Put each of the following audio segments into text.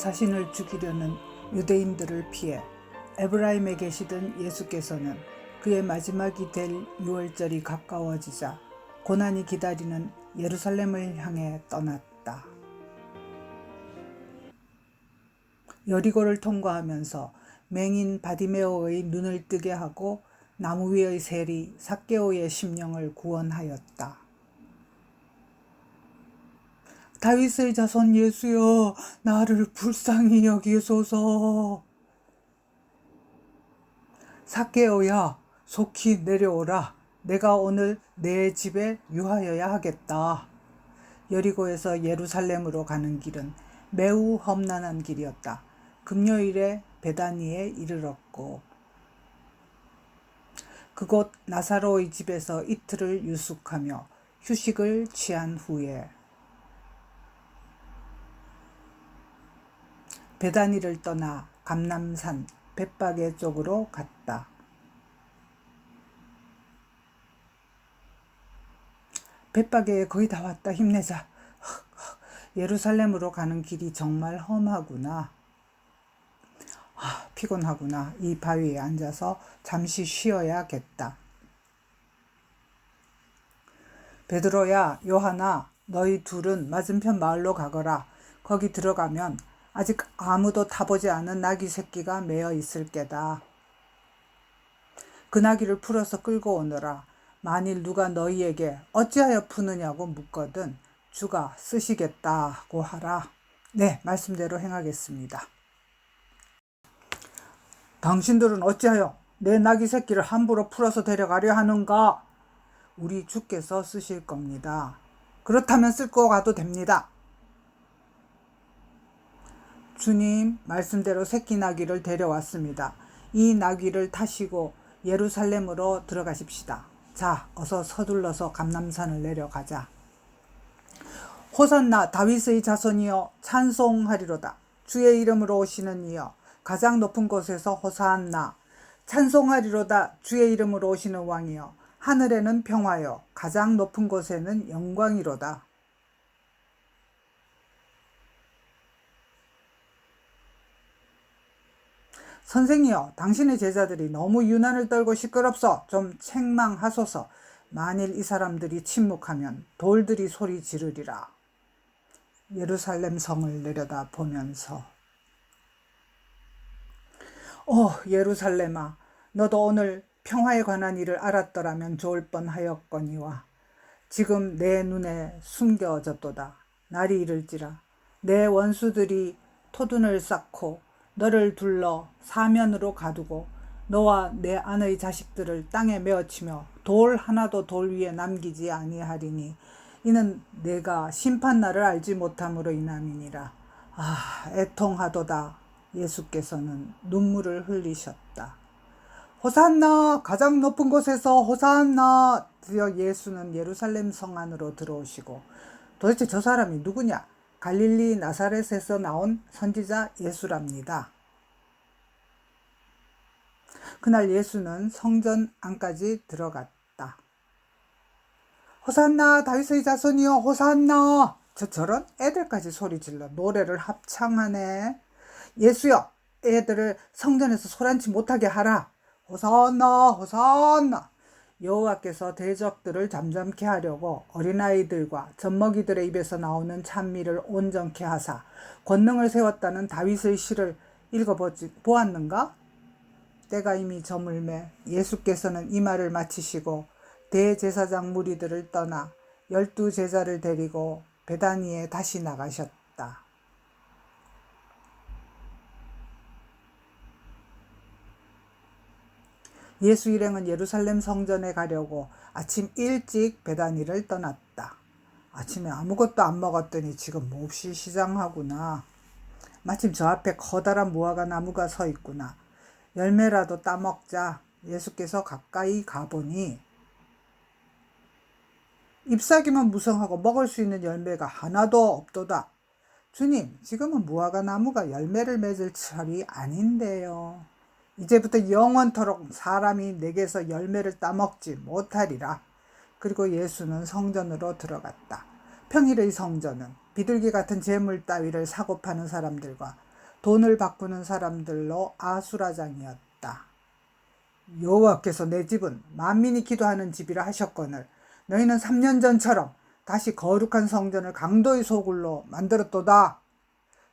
자신을 죽이려는 유대인들을 피해 에브라임에 계시던 예수께서는 그의 마지막이 될 유월절이 가까워지자 고난이 기다리는 예루살렘을 향해 떠났다. 여리고를 통과하면서 맹인 바디메오의 눈을 뜨게 하고 나무 위의 셀이 삭개오의 심령을 구원하였다. 다윗의 자손 예수여, 나를 불쌍히 여기소서. 삭개오야, 속히 내려오라. 내가 오늘 내 집에 유하여야 하겠다. 여리고에서 예루살렘으로 가는 길은 매우 험난한 길이었다. 금요일에 베다니에 이르렀고 그곳 나사로의 집에서 이틀을 유숙하며 휴식을 취한 후에 베다니를 떠나 감람산 벳바게 쪽으로 갔다. 벳바게에 거의 다 왔다. 힘내자. 예루살렘으로 가는 길이 정말 험하구나. 피곤하구나. 이 바위에 앉아서 잠시 쉬어야겠다. 베드로야, 요하나, 너희 둘은 맞은편 마을로 가거라. 거기 들어가면 아직 아무도 타보지 않은 나귀 새끼가 매어 있을 게다. 그 나귀를 풀어서 끌고 오너라. 만일 누가 너희에게 어찌하여 푸느냐고 묻거든 주가 쓰시겠다고 하라. 네, 말씀대로 행하겠습니다. 당신들은 어찌하여 내 나귀 새끼를 함부로 풀어서 데려가려 하는가? 우리 주께서 쓰실 겁니다. 그렇다면 쓸고 가도 됩니다. 주님 말씀대로 새끼 나귀를 데려왔습니다. 이 나귀를 타시고 예루살렘으로 들어가십시다. 자, 어서 서둘러서 감람산을 내려가자. 호산나 다윗의 자손이여 찬송하리로다. 주의 이름으로 오시는 이여 가장 높은 곳에서 호산나. 찬송하리로다. 주의 이름으로 오시는 왕이여 하늘에는 평화여 가장 높은 곳에는 영광이로다. 선생이여, 당신의 제자들이 너무 유난을 떨고 시끄럽소. 좀 책망하소서. 만일 이 사람들이 침묵하면 돌들이 소리 지르리라. 예루살렘 성을 내려다 보면서 예루살렘아, 너도 오늘 평화에 관한 일을 알았더라면 좋을 뻔하였거니와 지금 내 눈에 숨겨졌도다. 날이 이를지라 내 원수들이 토둔을 쌓고 너를 둘러 사면으로 가두고 너와 내 아내의 자식들을 땅에 메어치며 돌 하나도 돌 위에 남기지 아니하리니 이는 내가 심판날을 알지 못함으로 인함이니라. 애통하도다. 예수께서는 눈물을 흘리셨다. 호산나, 가장 높은 곳에서 호산나. 드디어 예수는 예루살렘 성 안으로 들어오시고 도대체 저 사람이 누구냐? 갈릴리 나사렛에서 나온 선지자 예수랍니다. 그날 예수는 성전 안까지 들어갔다. 호산나, 다윗의 자손이여 호산나. 저런 애들까지 소리질러 노래를 합창하네. 예수여, 애들을 성전에서 소란치 못하게 하라. 호산나, 호산나. 여호와께서 대적들을 잠잠케 하려고 어린아이들과 젖먹이들의 입에서 나오는 찬미를 온전케 하사 권능을 세웠다는 다윗의 시를 읽어보았는가? 때가 이미 저물매 예수께서는 이 말을 마치시고 대제사장 무리들을 떠나 12 제자를 데리고 베다니에 다시 나가셨다. 예수 일행은 예루살렘 성전에 가려고 아침 일찍 베다니를 떠났다. 아침에 아무것도 안 먹었더니 지금 몹시 시장하구나. 마침 저 앞에 커다란 무화과 나무가 서 있구나. 열매라도 따먹자. 예수께서 가까이 가보니 잎사귀만 무성하고 먹을 수 있는 열매가 하나도 없도다. 주님, 지금은 무화과 나무가 열매를 맺을 철이 아닌데요. 이제부터 영원토록 사람이 내게서 열매를 따먹지 못하리라. 그리고 예수는 성전으로 들어갔다. 평일의 성전은 비둘기 같은 재물 따위를 사고 파는 사람들과 돈을 바꾸는 사람들로 아수라장이었다. 여호와께서 내 집은 만민이 기도하는 집이라 하셨거늘 너희는 3년 전처럼 다시 거룩한 성전을 강도의 소굴로 만들었도다.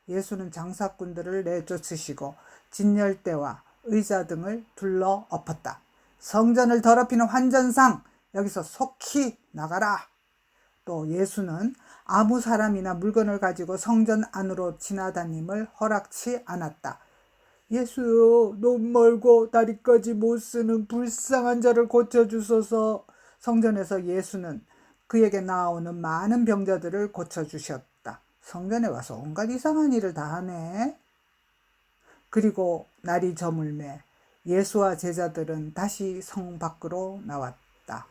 예수는 장사꾼들을 내쫓으시고 진열대와 의자 등을 둘러 엎었다. 성전을 더럽히는 환전상 여기서 속히 나가라. 또 예수는 아무 사람이나 물건을 가지고 성전 안으로 지나다님을 허락치 않았다. 예수요, 너무 멀고 다리까지 못 쓰는 불쌍한 자를 고쳐주소서. 성전에서 예수는 그에게 나오는 많은 병자들을 고쳐주셨다. 성전에 와서 온갖 이상한 일을 다 하네. 그리고 날이 저물매 예수와 제자들은 다시 성 밖으로 나왔다.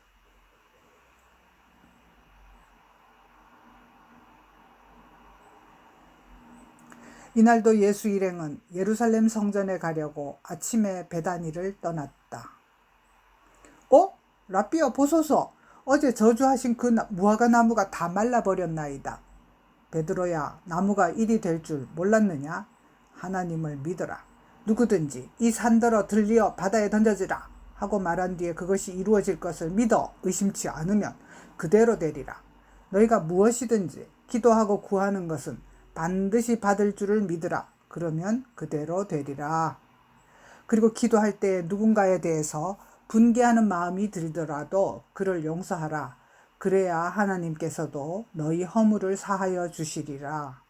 이날도 예수 일행은 예루살렘 성전에 가려고 아침에 베다니를 떠났다. 라삐어 보소서. 어제 저주하신 그 무화과 나무가 다 말라버렸나이다. 베드로야, 나무가 일이 될 줄 몰랐느냐? 하나님을 믿어라. 누구든지 이 산더러 들리어 바다에 던져지라 하고 말한 뒤에 그것이 이루어질 것을 믿어 의심치 않으면 그대로 되리라. 너희가 무엇이든지 기도하고 구하는 것은 반드시 받을 줄을 믿으라. 그러면 그대로 되리라. 그리고 기도할 때 누군가에 대해서 분개하는 마음이 들더라도 그를 용서하라. 그래야 하나님께서도 너희 허물을 사하여 주시리라.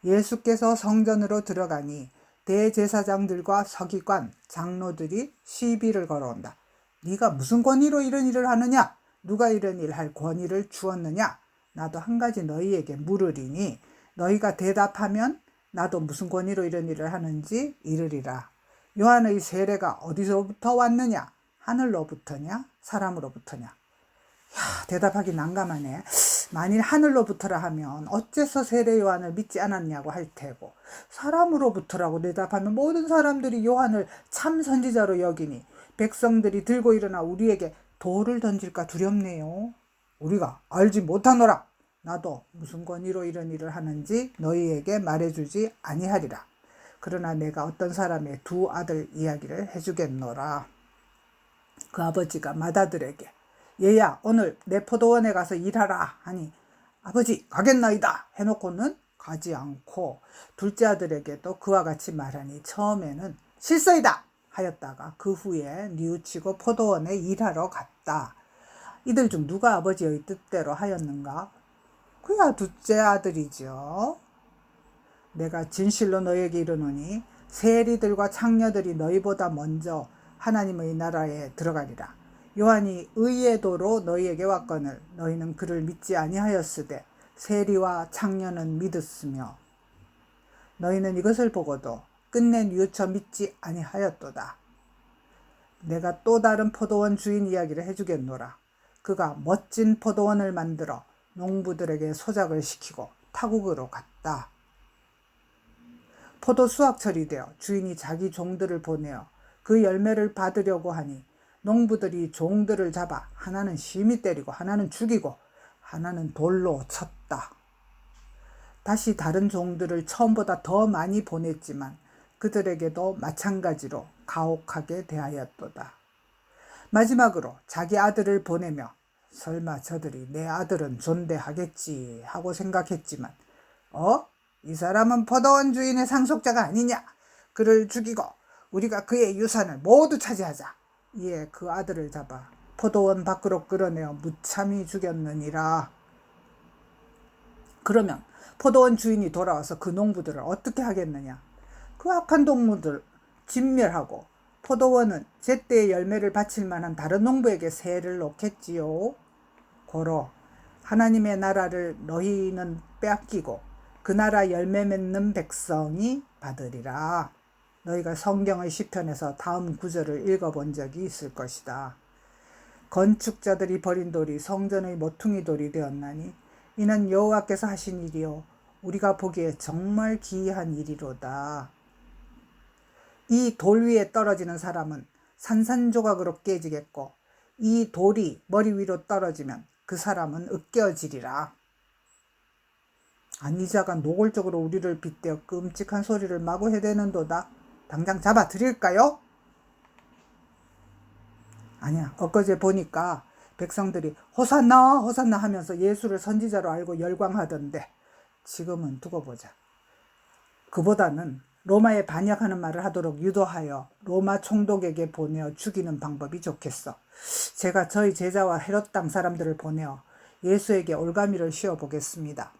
예수께서 성전으로 들어가니 대제사장들과 서기관, 장로들이 시비를 걸어온다. 네가 무슨 권위로 이런 일을 하느냐? 누가 이런 일 할 권위를 주었느냐? 나도 한 가지 너희에게 물으리니 너희가 대답하면 나도 무슨 권위로 이런 일을 하는지 이르리라. 요한의 세례가 어디서부터 왔느냐? 하늘로부터냐? 사람으로부터냐? 대답하기 난감하네. 만일 하늘로부터라 하면 어째서 세례 요한을 믿지 않았냐고 할 테고, 사람으로부터라고 대답하면 모든 사람들이 요한을 참 선지자로 여기니 백성들이 들고 일어나 우리에게 돌을 던질까 두렵네요. 우리가 알지 못하노라. 나도 무슨 권위로 이런 일을 하는지 너희에게 말해주지 아니하리라. 그러나 내가 어떤 사람의 두 아들 이야기를 해주겠노라. 그 아버지가 맏아들에게 얘야, 오늘 내 포도원에 가서 일하라 하니 아버지 가겠나이다 해놓고는 가지 않고, 둘째 아들에게도 그와 같이 말하니 처음에는 실서이다 하였다가 그 후에 뉘우치고 포도원에 일하러 갔다. 이들 중 누가 아버지의 뜻대로 하였는가? 그야 둘째 아들이죠. 내가 진실로 너에게 이르노니 세리들과 창녀들이 너희보다 먼저 하나님의 나라에 들어가리라. 요한이 의의 도로 너희에게 왔거늘 너희는 그를 믿지 아니하였으되 세리와 창녀는 믿었으며 너희는 이것을 보고도 끝내 뉘우쳐 믿지 아니하였도다. 내가 또 다른 포도원 주인 이야기를 해주겠노라. 그가 멋진 포도원을 만들어 농부들에게 소작을 시키고 타국으로 갔다. 포도 수확철이 되어 주인이 자기 종들을 보내어 그 열매를 받으려고 하니 농부들이 종들을 잡아 하나는 심히 때리고 하나는 죽이고 하나는 돌로 쳤다. 다시 다른 종들을 처음보다 더 많이 보냈지만 그들에게도 마찬가지로 가혹하게 대하였도다. 마지막으로 자기 아들을 보내며 설마 저들이 내 아들은 존대하겠지 하고 생각했지만 이 사람은 포도원 주인의 상속자가 아니냐? 그를 죽이고 우리가 그의 유산을 모두 차지하자. 이에 그 아들을 잡아 포도원 밖으로 끌어내어 무참히 죽였느니라. 그러면 포도원 주인이 돌아와서 그 농부들을 어떻게 하겠느냐? 그 악한 동무들 진멸하고 포도원은 제때의 열매를 바칠 만한 다른 농부에게 세를 놓겠지요. 고로 하나님의 나라를 너희는 빼앗기고 그 나라 열매 맺는 백성이 받으리라. 너희가 성경의 시편에서 다음 구절을 읽어본 적이 있을 것이다. 건축자들이 버린 돌이 성전의 모퉁이 돌이 되었나니 이는 여호와께서 하신 일이요 우리가 보기에 정말 기이한 일이로다. 이 돌 위에 떨어지는 사람은 산산조각으로 깨지겠고 이 돌이 머리 위로 떨어지면 그 사람은 으깨어지리라. 안니자가 노골적으로 우리를 빗대어 끔찍한 소리를 마구 해대는도다. 당장 잡아 드릴까요? 아니야. 엊그제 보니까 백성들이 호산나 호산나 하면서 예수를 선지자로 알고 열광하던데 지금은 두고 보자. 그보다는 로마에 반역하는 말을 하도록 유도하여 로마 총독에게 보내어 죽이는 방법이 좋겠어. 제가 저희 제자와 헤롯 땅 사람들을 보내어 예수에게 올가미를 씌워보겠습니다.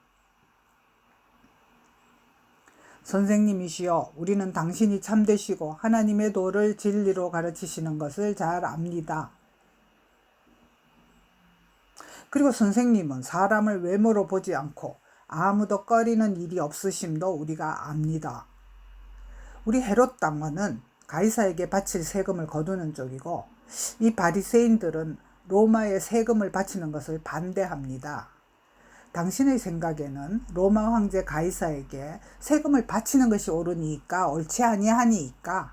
선생님이시여, 우리는 당신이 참되시고 하나님의 도를 진리로 가르치시는 것을 잘 압니다. 그리고 선생님은 사람을 외모로 보지 않고 아무도 꺼리는 일이 없으심도 우리가 압니다. 우리 헤롯 당원은 가이사에게 바칠 세금을 거두는 쪽이고 이 바리새인들은 로마에 세금을 바치는 것을 반대합니다. 당신의 생각에는 로마 황제 가이사에게 세금을 바치는 것이 옳으니까 옳지 아니하니까?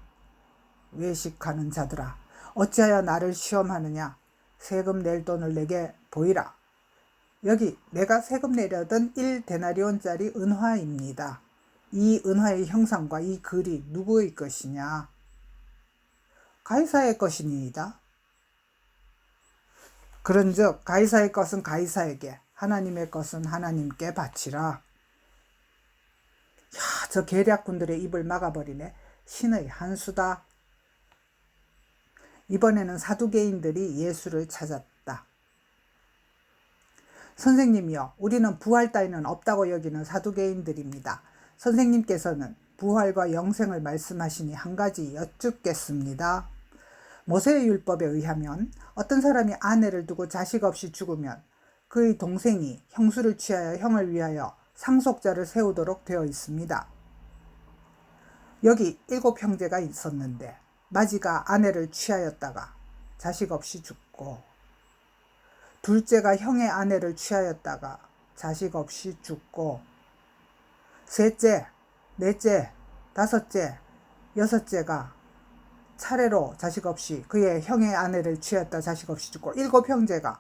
외식하는 자들아, 어찌하여 나를 시험하느냐? 세금 낼 돈을 내게 보이라. 여기 내가 세금 내려던 1데나리온짜리 은화입니다. 이 은화의 형상과 이 글이 누구의 것이냐? 가이사의 것이니이다. 그런즉 가이사의 것은 가이사에게, 하나님의 것은 하나님께 바치라. 야, 저 계략군들의 입을 막아버리네. 신의 한수다. 이번에는 사두개인들이 예수를 찾았다. 선생님이여, 우리는 부활 따위는 없다고 여기는 사두개인들입니다. 선생님께서는 부활과 영생을 말씀하시니 한 가지 여쭙겠습니다. 모세의 율법에 의하면 어떤 사람이 아내를 두고 자식 없이 죽으면 그의 동생이 형수를 취하여 형을 위하여 상속자를 세우도록 되어 있습니다. 여기 7 형제가 있었는데 마지가 아내를 취하였다가 자식 없이 죽고, 둘째가 형의 아내를 취하였다가 자식 없이 죽고, 셋째, 넷째, 다섯째, 여섯째가 차례로 자식 없이 그의 형의 아내를 취하였다 자식 없이 죽고, 7 형제가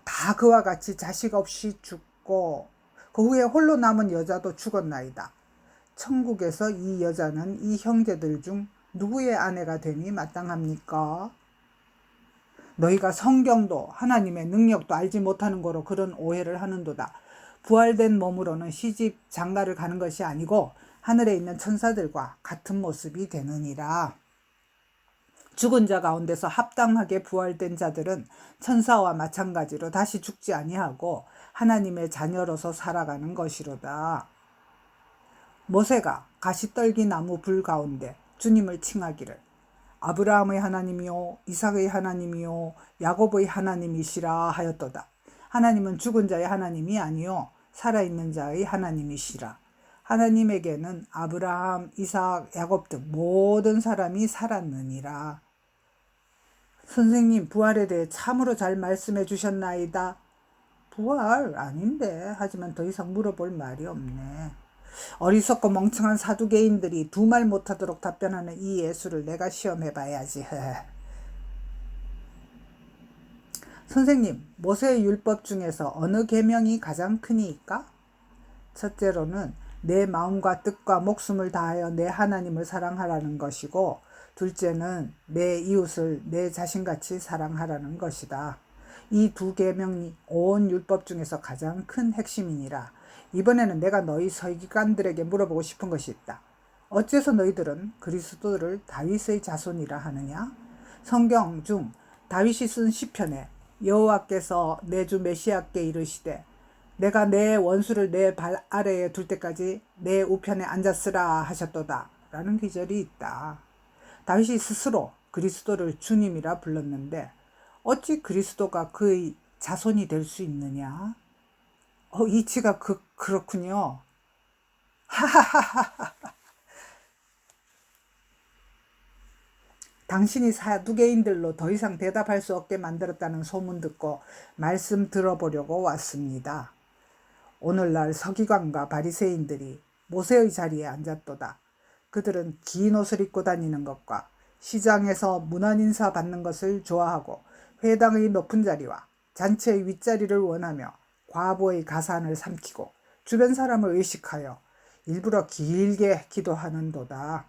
다 그와 같이 자식 없이 죽고, 그 후에 홀로 남은 여자도 죽었나이다. 천국에서 이 여자는 이 형제들 중 누구의 아내가 됨이 마땅합니까? 너희가 성경도 하나님의 능력도 알지 못하는 거로 그런 오해를 하는도다. 부활된 몸으로는 시집 장가를 가는 것이 아니고 하늘에 있는 천사들과 같은 모습이 되느니라. 죽은 자 가운데서 합당하게 부활된 자들은 천사와 마찬가지로 다시 죽지 아니하고 하나님의 자녀로서 살아가는 것이로다. 모세가 가시떨기 나무 불 가운데 주님을 칭하기를 아브라함의 하나님이요 이삭의 하나님이요 야곱의 하나님이시라 하였도다. 하나님은 죽은 자의 하나님이 아니요 살아있는 자의 하나님이시라. 하나님에게는 아브라함, 이삭, 야곱 등 모든 사람이 살았느니라. 선생님, 부활에 대해 참으로 잘 말씀해 주셨나이다. 부활 아닌데, 하지만 더 이상 물어볼 말이 없네. 어리석고 멍청한 사두개인들이 두 말 못하도록 답변하는 이 예수를 내가 시험해봐야지. 선생님, 모세의 율법 중에서 어느 계명이 가장 크니까? 첫째로는 내 마음과 뜻과 목숨을 다하여 내 하나님을 사랑하라는 것이고, 둘째는 내 이웃을 내 자신같이 사랑하라는 것이다. 이 2 계명이 온 율법 중에서 가장 큰 핵심이니라. 이번에는 내가 너희 서기관들에게 물어보고 싶은 것이 있다. 어째서 너희들은 그리스도를 다윗의 자손이라 하느냐? 성경 중 다윗이 쓴 시편에 여호와께서 내 주 메시아께 이르시되 내가 내 원수를 내 발 아래에 둘 때까지 내 우편에 앉았으라 하셨도다 라는 기절이 있다. 다윗이 스스로 그리스도를 주님이라 불렀는데 어찌 그리스도가 그의 자손이 될 수 있느냐? 이치가 그렇군요. 당신이 사두개인들로 더 이상 대답할 수 없게 만들었다는 소문 듣고 말씀 들어보려고 왔습니다. 오늘날 서기관과 바리새인들이 모세의 자리에 앉았도다. 그들은 긴 옷을 입고 다니는 것과 시장에서 문안 인사 받는 것을 좋아하고 회당의 높은 자리와 잔치의 윗자리를 원하며 과부의 가산을 삼키고 주변 사람을 의식하여 일부러 길게 기도하는도다.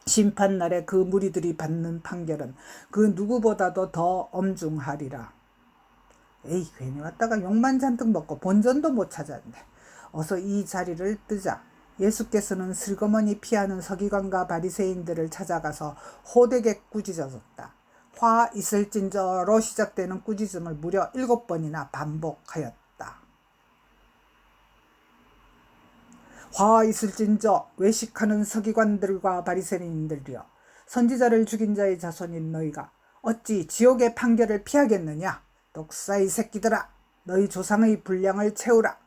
심판날에 그 무리들이 받는 판결은 그 누구보다도 더 엄중하리라. 에이, 괜히 왔다가 욕만 잔뜩 먹고 본전도 못 찾았네. 어서 이 자리를 뜨자. 예수께서는 슬그머니 피하는 서기관과 바리새인들을 찾아가서 호되게 꾸짖었다. 화 있을진저로 시작되는 꾸짖음을 무려 7번이나 반복하였다. 화 있을진저, 외식하는 서기관들과 바리새인들이여, 선지자를 죽인 자의 자손인 너희가 어찌 지옥의 판결을 피하겠느냐. 독사의 새끼들아, 너희 조상의 분량을 채우라.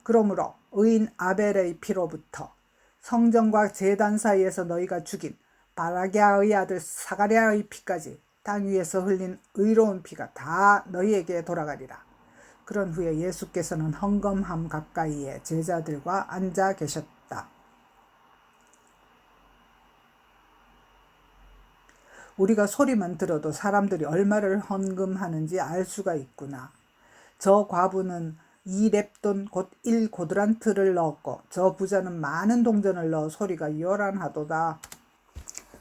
그러므로 의인 아벨의 피로부터 성전과 제단 사이에서 너희가 죽인 바라게아의 아들 사가랴의 피까지 땅 위에서 흘린 의로운 피가 다 너희에게 돌아가리라. 그런 후에 예수께서는 헌금함 가까이에 제자들과 앉아 계셨다. 우리가 소리만 들어도 사람들이 얼마를 헌금하는지 알 수가 있구나. 저 과부는 2렙돈 곧 1고드란트를 넣었고 저 부자는 많은 동전을 넣어 소리가 요란하도다.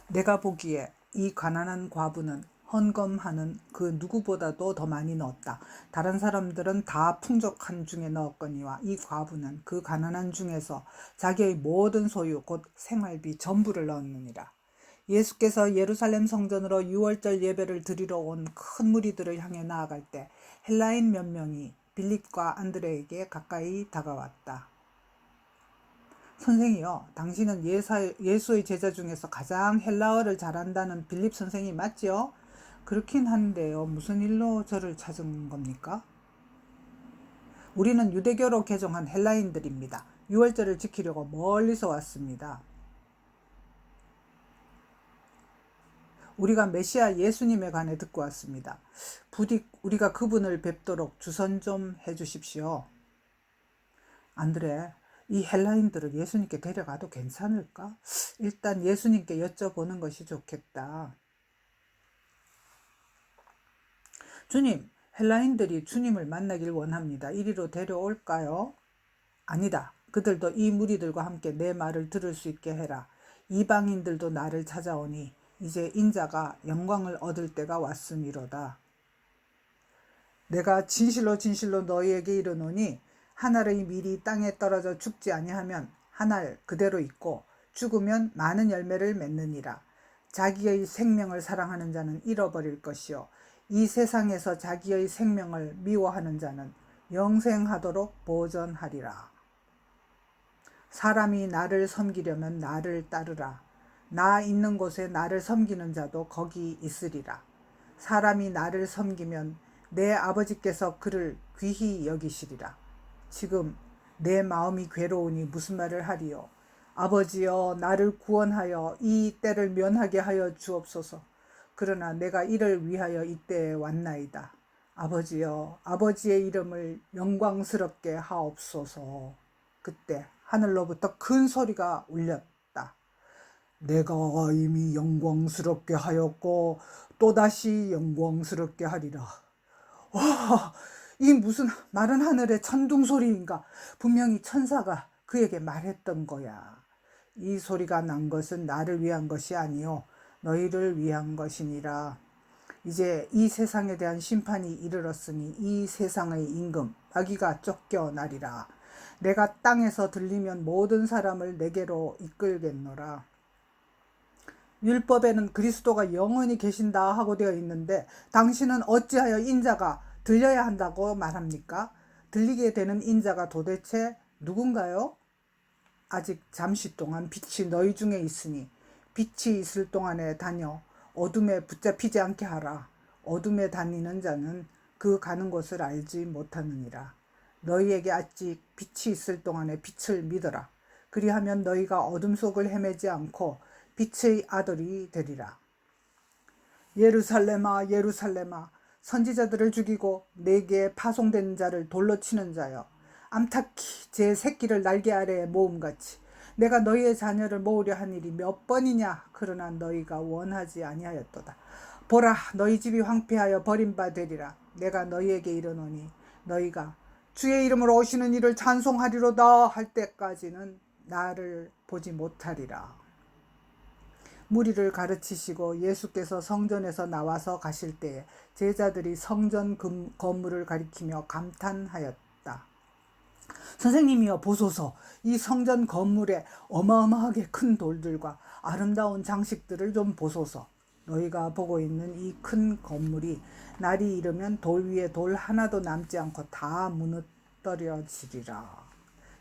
내가 보기에 이 가난한 과부는 헌금하는 그 누구보다도 더 많이 넣었다. 다른 사람들은 다 풍족한 중에 넣었거니와 이 과부는 그 가난한 중에서 자기의 모든 소유 곧 생활비 전부를 넣었느니라. 예수께서 예루살렘 성전으로 유월절 예배를 드리러 온 큰 무리들을 향해 나아갈 때 헬라인 몇 명이 빌립과 안드레에게 가까이 다가왔다. 선생이요, 당신은 예수의 제자 중에서 가장 헬라어를 잘한다는 빌립 선생이 맞지요? 그렇긴 한데요, 무슨 일로 저를 찾은 겁니까? 우리는 유대교로 개종한 헬라인들입니다. 유월절을 지키려고 멀리서 왔습니다. 우리가 메시아 예수님에 관해 듣고 왔습니다. 부디 우리가 그분을 뵙도록 주선 좀 해주십시오. 안드레, 이 헬라인들을 예수님께 데려가도 괜찮을까? 일단 예수님께 여쭤보는 것이 좋겠다. 주님, 헬라인들이 주님을 만나길 원합니다. 이리로 데려올까요? 아니다. 그들도 이 무리들과 함께 내 말을 들을 수 있게 해라. 이방인들도 나를 찾아오니 이제 인자가 영광을 얻을 때가 왔음이로다. 내가 진실로 진실로 너희에게 이르노니 한 알의 밀이 땅에 떨어져 죽지 아니하면 한 알 그대로 있고 죽으면 많은 열매를 맺느니라. 자기의 생명을 사랑하는 자는 잃어버릴 것이요 이 세상에서 자기의 생명을 미워하는 자는 영생하도록 보전하리라. 사람이 나를 섬기려면 나를 따르라. 나 있는 곳에 나를 섬기는 자도 거기 있으리라. 사람이 나를 섬기면 내 아버지께서 그를 귀히 여기시리라. 지금 내 마음이 괴로우니 무슨 말을 하리요. 아버지여, 나를 구원하여 이 때를 면하게 하여 주옵소서. 그러나 내가 이를 위하여 이때에 왔나이다. 아버지여, 아버지의 이름을 영광스럽게 하옵소서. 그때 하늘로부터 큰 소리가 울렸다. 내가 이미 영광스럽게 하였고 또다시 영광스럽게 하리라. 와, 이 무슨 마른 하늘의 천둥소리인가. 분명히 천사가 그에게 말했던 거야. 이 소리가 난 것은 나를 위한 것이 아니요 너희를 위한 것이니라. 이제 이 세상에 대한 심판이 이르렀으니 이 세상의 임금 마귀가 쫓겨나리라. 내가 땅에서 들리면 모든 사람을 내게로 이끌겠노라. 율법에는 그리스도가 영원히 계신다 하고 되어 있는데 당신은 어찌하여 인자가 들려야 한다고 말합니까? 들리게 되는 인자가 도대체 누군가요? 아직 잠시 동안 빛이 너희 중에 있으니 빛이 있을 동안에 다녀 어둠에 붙잡히지 않게 하라. 어둠에 다니는 자는 그 가는 곳을 알지 못하느니라. 너희에게 아직 빛이 있을 동안에 빛을 믿어라. 그리하면 너희가 어둠 속을 헤매지 않고 빛의 아들이 되리라. 예루살렘아, 예루살렘아, 선지자들을 죽이고 내게 파송된 자를 돌로 치는 자여, 암탉히 제 새끼를 날개 아래에 모음같이 내가 너희의 자녀를 모으려 한 일이 몇 번이냐. 그러나 너희가 원하지 아니하였도다. 보라, 너희 집이 황폐하여 버림받으리라. 내가 너희에게 이르노니 너희가 주의 이름으로 오시는 이를 찬송하리로다 할 때까지는 나를 보지 못하리라. 무리를 가르치시고 예수께서 성전에서 나와서 가실 때에 제자들이 성전 건물을 가리키며 감탄하였다. 선생님이여 보소서, 이 성전 건물에 어마어마하게 큰 돌들과 아름다운 장식들을 좀 보소서. 너희가 보고 있는 이 큰 건물이 날이 이르면 돌 위에 돌 하나도 남지 않고 다 무너뜨려지리라.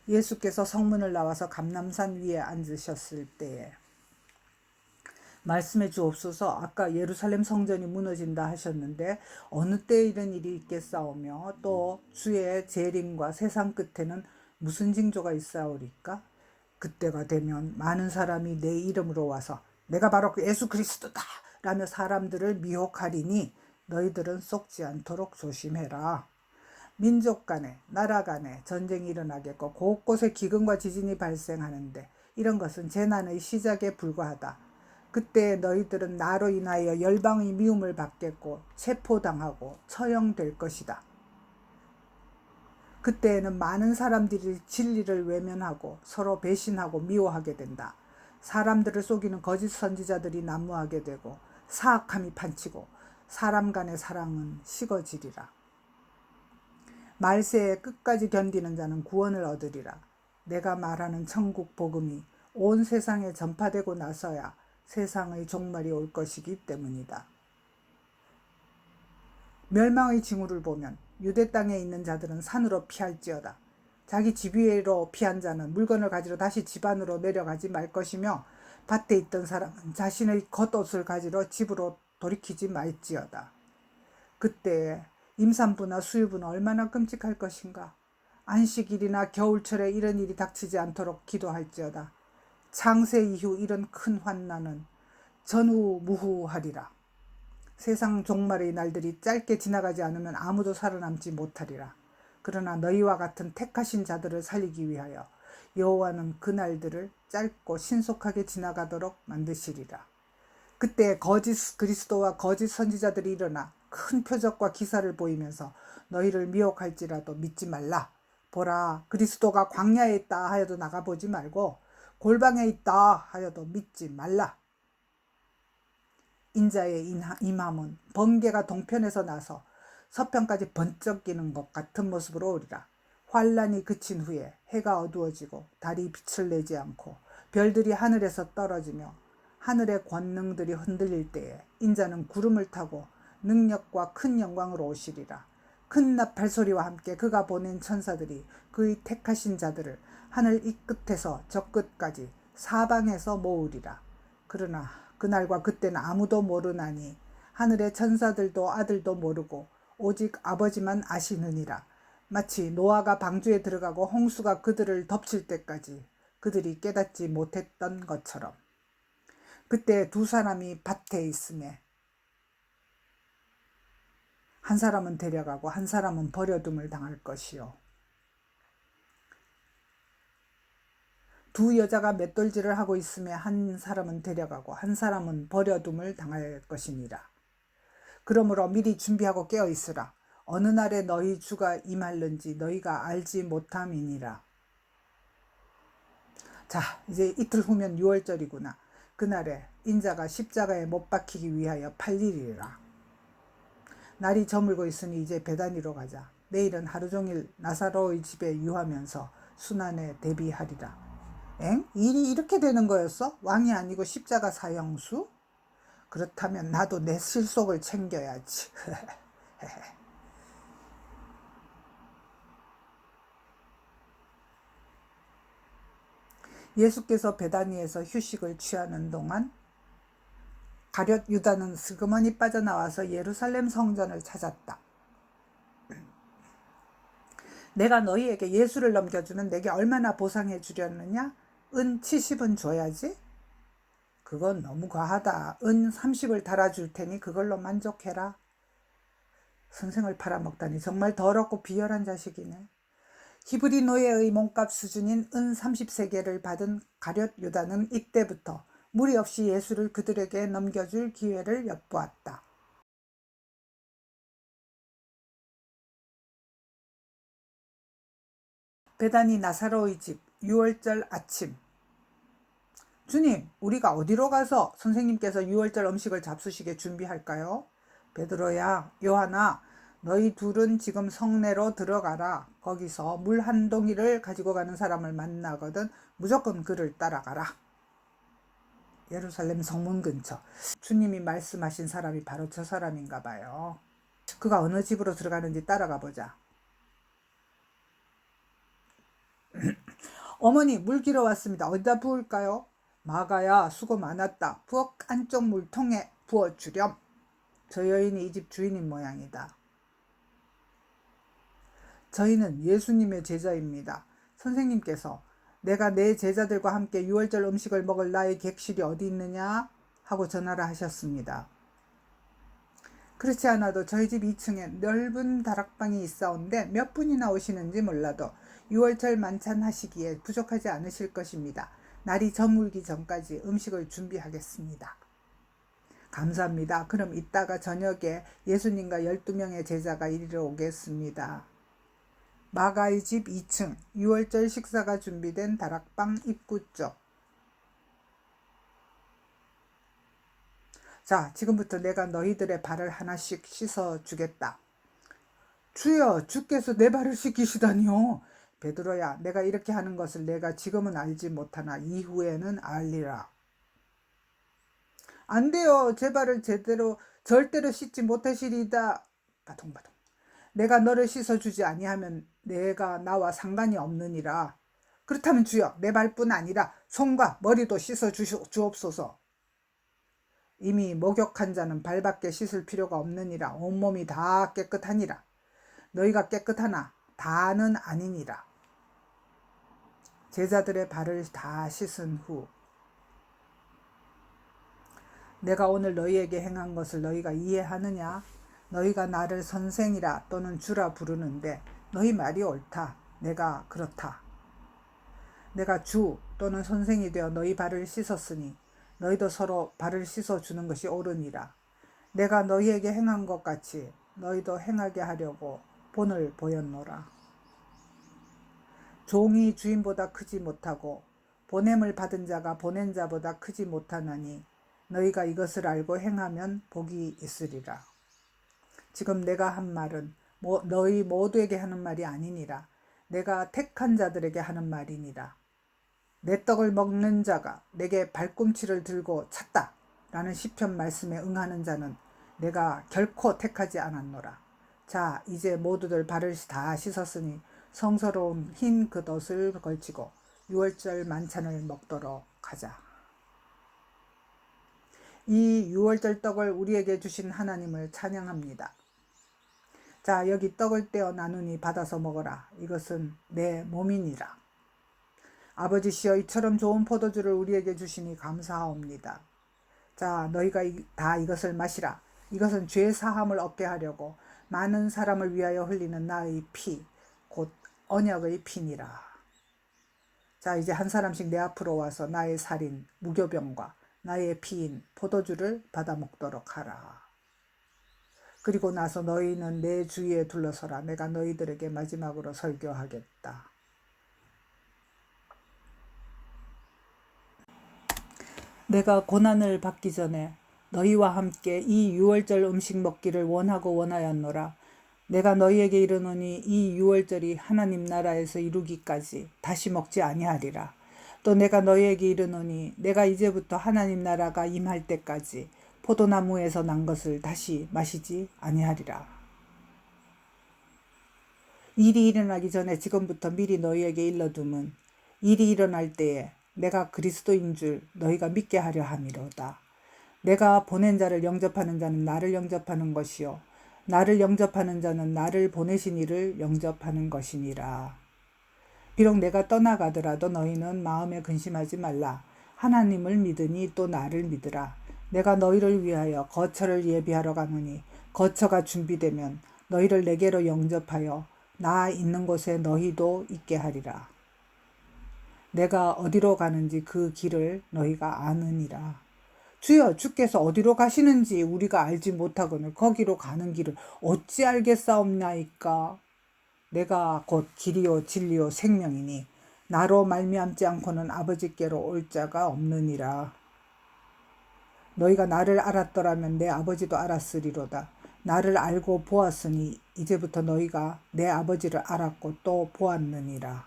예수께서 성문을 나와서 감람산 위에 앉으셨을 때에 말씀해 주옵소서. 아까 예루살렘 성전이 무너진다 하셨는데 어느 때 이런 일이 있겠사오며 또 주의 재림과 세상 끝에는 무슨 징조가 있사오리까? 그때가 되면 많은 사람이 내 이름으로 와서 내가 바로 그 예수 그리스도다 라며 사람들을 미혹하리니 너희들은 속지 않도록 조심해라. 민족 간에 나라 간에 전쟁이 일어나겠고 곳곳에 기근과 지진이 발생하는데 이런 것은 재난의 시작에 불과하다. 그때 너희들은 나로 인하여 열방의 미움을 받겠고 체포당하고 처형될 것이다. 그때에는 많은 사람들이 진리를 외면하고 서로 배신하고 미워하게 된다. 사람들을 속이는 거짓 선지자들이 난무하게 되고 사악함이 판치고 사람 간의 사랑은 식어지리라. 말세의 끝까지 견디는 자는 구원을 얻으리라. 내가 말하는 천국 복음이 온 세상에 전파되고 나서야 세상의 종말이 올 것이기 때문이다. 멸망의 징후를 보면 유대 땅에 있는 자들은 산으로 피할지어다. 자기 집 위로 피한 자는 물건을 가지러 다시 집 안으로 내려가지 말 것이며 밭에 있던 사람은 자신의 겉옷을 가지러 집으로 돌이키지 말지어다. 그때 임산부나 수유부는 얼마나 끔찍할 것인가. 안식일이나 겨울철에 이런 일이 닥치지 않도록 기도할지어다. 창세 이후 이런 큰 환난은 전우무후하리라. 세상 종말의 날들이 짧게 지나가지 않으면 아무도 살아남지 못하리라. 그러나 너희와 같은 택하신 자들을 살리기 위하여 여호와는 그 날들을 짧고 신속하게 지나가도록 만드시리라. 그때 거짓 그리스도와 거짓 선지자들이 일어나 큰 표적과 기사를 보이면서 너희를 미혹할지라도 믿지 말라. 보라, 그리스도가 광야에 있다 하여도 나가보지 말고 골방에 있다 하여도 믿지 말라. 인자의 임함은 번개가 동편에서 나서 서편까지 번쩍 끼는 것 같은 모습으로 오리라. 환란이 그친 후에 해가 어두워지고 달이 빛을 내지 않고 별들이 하늘에서 떨어지며 하늘의 권능들이 흔들릴 때에 인자는 구름을 타고 능력과 큰 영광으로 오시리라. 큰 나팔 소리와 함께 그가 보낸 천사들이 그의 택하신 자들을 하늘 이 끝에서 저 끝까지 사방에서 모으리라. 그러나 그날과 그때는 아무도 모르나니 하늘의 천사들도 아들도 모르고 오직 아버지만 아시느니라. 마치 노아가 방주에 들어가고 홍수가 그들을 덮칠 때까지 그들이 깨닫지 못했던 것처럼. 그때 두 사람이 밭에 있음에 한 사람은 데려가고 한 사람은 버려둠을 당할 것이요. 두 여자가 맷돌질을 하고 있음에 한 사람은 데려가고 한 사람은 버려둠을 당할 것이니라. 그러므로 미리 준비하고 깨어 있으라. 어느 날에 너희 주가 임할는지 너희가 알지 못함이니라. 자, 이제 이틀 후면 6월절이구나. 그날에 인자가 십자가에 못 박히기 위하여 팔리리라. 날이 저물고 있으니 이제 베다니로 가자. 내일은 하루 종일 나사로의 집에 유하면서 순환에 대비하리라. 엥? 일이 이렇게 되는 거였어? 왕이 아니고 십자가 사형수? 그렇다면 나도 내 실속을 챙겨야지. 예수께서 베다니에서 휴식을 취하는 동안 가룟 유다는 슬그머니 빠져나와서 예루살렘 성전을 찾았다. 내가 너희에게 예수를 넘겨주면 내게 얼마나 보상해 주려느냐? 은 70은 줘야지? 그건 너무 과하다. 은 30을 달아줄 테니 그걸로 만족해라. 선생을 팔아먹다니 정말 더럽고 비열한 자식이네. 히브리 노예의 몸값 수준인 은 30세겔을 받은 가룟 유다는 이때부터 무리 없이 예수를 그들에게 넘겨줄 기회를 엿보았다. 베다니 나사로의 집 6월절 아침. 주님, 우리가 어디로 가서 선생님께서 6월절 음식을 잡수시게 준비할까요? 베드로야, 요한아, 너희 둘은 지금 성내로 들어가라. 거기서 물 한 동이를 가지고 가는 사람을 만나거든 무조건 그를 따라가라. 예루살렘 성문 근처. 주님이 말씀하신 사람이 바로 저 사람인가 봐요. 그가 어느 집으로 들어가는지 따라가 보자. 어머니, 물 길어 왔습니다. 어디다 부을까요? 마가야, 수고 많았다. 부엌 안쪽 물통에 부어주렴. 저 여인이 이 집 주인인 모양이다. 저희는 예수님의 제자입니다. 선생님께서 내가 내 제자들과 함께 6월절 음식을 먹을 나의 객실이 어디 있느냐 하고 전화를 하셨습니다. 그렇지 않아도 저희 집 2층에 넓은 다락방이 있사온데 몇 분이나 오시는지 몰라도 6월절 만찬 하시기에 부족하지 않으실 것입니다. 날이 저물기 전까지 음식을 준비하겠습니다. 감사합니다. 그럼 이따가 저녁에 예수님과 12명의 제자가 이리로 오겠습니다. 마가의 집 2층 6월절 식사가 준비된 다락방 입구 쪽. 자, 지금부터 내가 너희들의 발을 하나씩 씻어주겠다. 주여, 주께서 내 발을 씻기시다니요. 베드로야, 내가 이렇게 하는 것을 내가 지금은 알지 못하나 이후에는 알리라. 안 돼요. 제 발을 절대로 씻지 못하시리다. 바동바동. 내가 너를 씻어주지 아니하면 내가 나와 상관이 없느니라. 그렇다면 주여, 내 발뿐 아니라 손과 머리도 씻어주옵소서. 이미 목욕한 자는 발밖에 씻을 필요가 없느니라. 온몸이 다 깨끗하니라. 너희가 깨끗하나 다는 아니니라. 제자들의 발을 다 씻은 후 내가 오늘 너희에게 행한 것을 너희가 이해하느냐? 너희가 나를 선생이라 또는 주라 부르는데 너희 말이 옳다. 내가 그렇다. 내가 주 또는 선생이 되어 너희 발을 씻었으니 너희도 서로 발을 씻어주는 것이 옳으니라. 내가 너희에게 행한 것 같이 너희도 행하게 하려고 본을 보였노라. 종이 주인보다 크지 못하고 보냄을 받은 자가 보낸 자보다 크지 못하나니 너희가 이것을 알고 행하면 복이 있으리라. 지금 내가 한 말은 너희 모두에게 하는 말이 아니니라. 내가 택한 자들에게 하는 말이니라. 내 떡을 먹는 자가 내게 발꿈치를 들고 찼다 라는 시편 말씀에 응하는 자는 내가 결코 택하지 않았노라. 자, 이제 모두들 발을 다 씻었으니 성스러운 흰 겉옷을 걸치고 6월절 만찬을 먹도록 하자. 이 6월절 떡을 우리에게 주신 하나님을 찬양합니다. 자, 여기 떡을 떼어 나누니 받아서 먹어라. 이것은 내 몸이니라. 아버지시여, 이처럼 좋은 포도주를 우리에게 주시니 감사하옵니다. 자, 너희가 다 이것을 마시라. 이것은 죄 사함을 얻게 하려고 많은 사람을 위하여 흘리는 나의 피, 곧 언약의 피니라. 자, 이제 한 사람씩 내 앞으로 와서 나의 살인, 무교병과 나의 피인 포도주를 받아 먹도록 하라. 그리고 나서 너희는 내 주위에 둘러서라. 내가 너희들에게 마지막으로 설교하겠다. 내가 고난을 받기 전에 너희와 함께 이 6월절 음식 먹기를 원하고 원하였노라. 내가 너희에게 이르노니 이 6월절이 하나님 나라에서 이루기까지 다시 먹지 아니하리라. 또 내가 너희에게 이르노니 내가 이제부터 하나님 나라가 임할 때까지 포도나무에서 난 것을 다시 마시지 아니하리라. 일이 일어나기 전에 지금부터 미리 너희에게 일러둠은 일이 일어날 때에 내가 그리스도인 줄 너희가 믿게 하려 함이로다. 내가 보낸 자를 영접하는 자는 나를 영접하는 것이요 나를 영접하는 자는 나를 보내신 이를 영접하는 것이니라. 비록 내가 떠나가더라도 너희는 마음에 근심하지 말라. 하나님을 믿으니 또 나를 믿으라. 내가 너희를 위하여 거처를 예비하러 가노니 거처가 준비되면 너희를 내게로 영접하여 나 있는 곳에 너희도 있게 하리라. 내가 어디로 가는지 그 길을 너희가 아느니라. 주여, 주께서 어디로 가시는지 우리가 알지 못하거늘 거기로 가는 길을 어찌 알겠사옵나이까. 내가 곧 길이요 진리요 생명이니 나로 말미암지 않고는 아버지께로 올 자가 없느니라. 너희가 나를 알았더라면 내 아버지도 알았으리로다. 나를 알고 보았으니 이제부터 너희가 내 아버지를 알았고 또 보았느니라.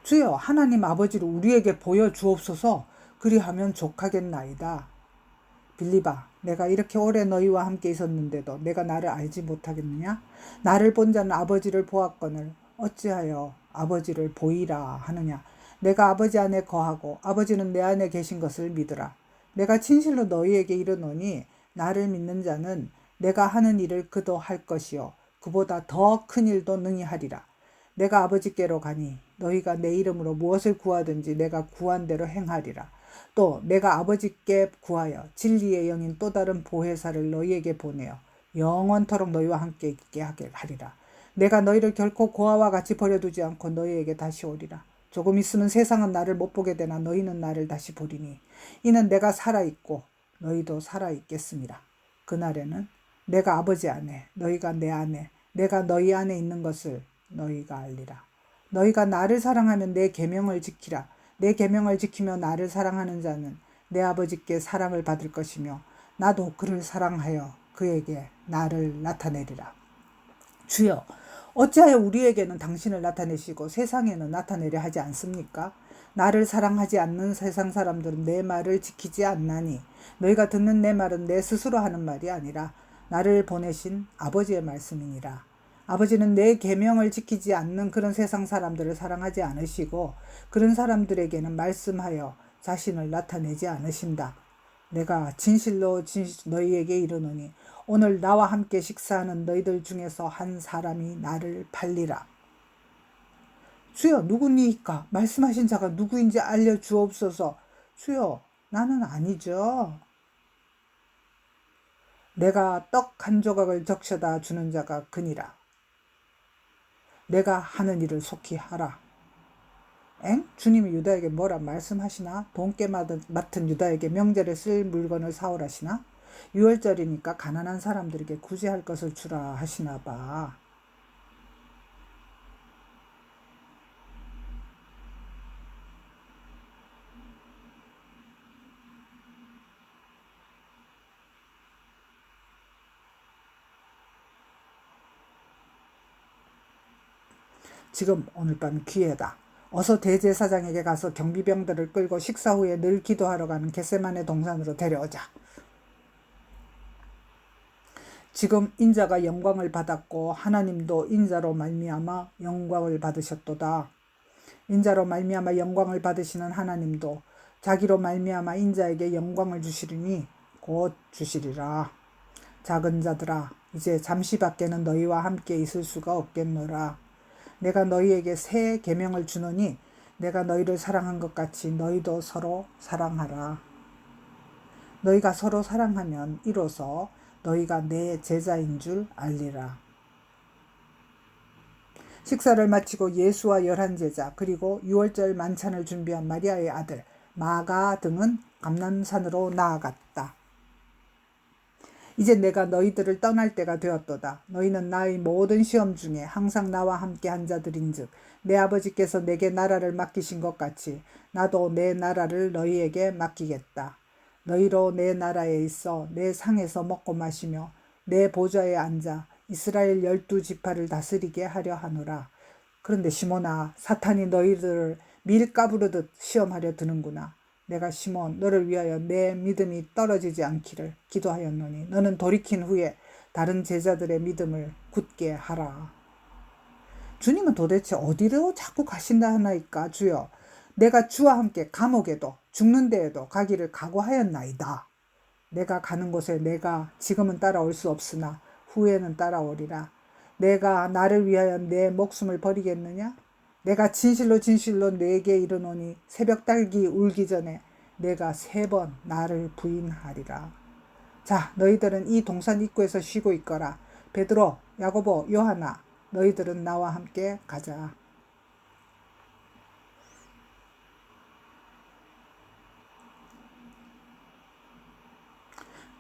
주여, 하나님 아버지를 우리에게 보여주옵소서. 그리하면 족하겠나이다. 빌립아, 내가 이렇게 오래 너희와 함께 있었는데도 내가 나를 알지 못하겠느냐? 나를 본 자는 아버지를 보았거늘 어찌하여 아버지를 보이라 하느냐? 내가 아버지 안에 거하고 아버지는 내 안에 계신 것을 믿으라. 내가 진실로 너희에게 이르노니 나를 믿는 자는 내가 하는 일을 그도 할 것이요 그보다 더 큰 일도 능히 하리라. 내가 아버지께로 가니 너희가 내 이름으로 무엇을 구하든지 내가 구한 대로 행하리라. 또 내가 아버지께 구하여 진리의 영인 또 다른 보혜사를 너희에게 보내어 영원토록 너희와 함께 있게 하리라. 내가 너희를 결코 고아와 같이 버려두지 않고 너희에게 다시 오리라. 조금 있으면 세상은 나를 못 보게 되나 너희는 나를 다시 보리니 이는 내가 살아있고 너희도 살아있겠습니다. 그날에는 내가 아버지 안에 너희가 내 안에 내가 너희 안에 있는 것을 너희가 알리라. 너희가 나를 사랑하면 내 계명을 지키라. 내 계명을 지키며 나를 사랑하는 자는 내 아버지께 사랑을 받을 것이며 나도 그를 사랑하여 그에게 나를 나타내리라. 주여, 어찌하여 우리에게는 당신을 나타내시고 세상에는 나타내려 하지 않습니까? 나를 사랑하지 않는 세상 사람들은 내 말을 지키지 않나니 너희가 듣는 내 말은 내 스스로 하는 말이 아니라 나를 보내신 아버지의 말씀이니라. 아버지는 내 계명을 지키지 않는 그런 세상 사람들을 사랑하지 않으시고 그런 사람들에게는 말씀하여 자신을 나타내지 않으신다. 내가 진실로 너희에게 이르노니 오늘 나와 함께 식사하는 너희들 중에서 한 사람이 나를 팔리라. 주여, 누구니까? 말씀하신 자가 누구인지 알려주옵소서. 주여, 나는 아니죠. 내가 떡 한 조각을 적셔다 주는 자가 그니라. 내가 하는 일을 속히 하라. 주님이 유다에게 뭐라 말씀하시나? 돈깨 맡은 유다에게 명절에 쓸 물건을 사오라시나? 6월절이니까 가난한 사람들에게 구제할 것을 주라 하시나 봐. 지금 오늘 밤 기회다. 어서 대제사장에게 가서 경비병들을 끌고 식사 후에 늘 기도하러 가는 겟세마네 동산으로 데려오자. 지금 인자가 영광을 받았고 하나님도 인자로 말미암아 영광을 받으셨도다. 인자로 말미암아 영광을 받으시는 하나님도 자기로 말미암아 인자에게 영광을 주시리니 곧 주시리라. 작은 자들아, 이제 잠시밖에는 너희와 함께 있을 수가 없겠노라. 내가 너희에게 새 계명을 주노니 내가 너희를 사랑한 것 같이 너희도 서로 사랑하라. 너희가 서로 사랑하면 이로써 너희가 내 제자인 줄 알리라. 식사를 마치고 예수와 11제자 그리고 6월절 만찬을 준비한 마리아의 아들 마가 등은 감람산으로 나아갔다. 이제 내가 너희들을 떠날 때가 되었도다. 너희는 나의 모든 시험 중에 항상 나와 함께 한 자들인즉 내 아버지께서 내게 나라를 맡기신 것 같이 나도 내 나라를 너희에게 맡기겠다. 너희로 내 나라에 있어 내 상에서 먹고 마시며 내 보좌에 앉아 이스라엘 12지파를 다스리게 하려 하노라. 그런데 시몬아, 사탄이 너희들을 밀 까부르듯 시험하려 드는구나. 내가 시몬 너를 위하여 내 믿음이 떨어지지 않기를 기도하였노니 너는 돌이킨 후에 다른 제자들의 믿음을 굳게 하라. 주님은 도대체 어디로 자꾸 가신다 하나이까? 주여, 내가 주와 함께 감옥에도 죽는 데에도 가기를 각오하였나이다. 내가 가는 곳에 내가 지금은 따라올 수 없으나 후에는 따라오리라. 내가 나를 위하여 내 목숨을 버리겠느냐? 내가 진실로 진실로 내게 이르노니 새벽 딸기 울기 전에 내가 3번 나를 부인하리라. 자, 너희들은 이 동산 입구에서 쉬고 있거라. 베드로, 야고보, 요하나, 너희들은 나와 함께 가자.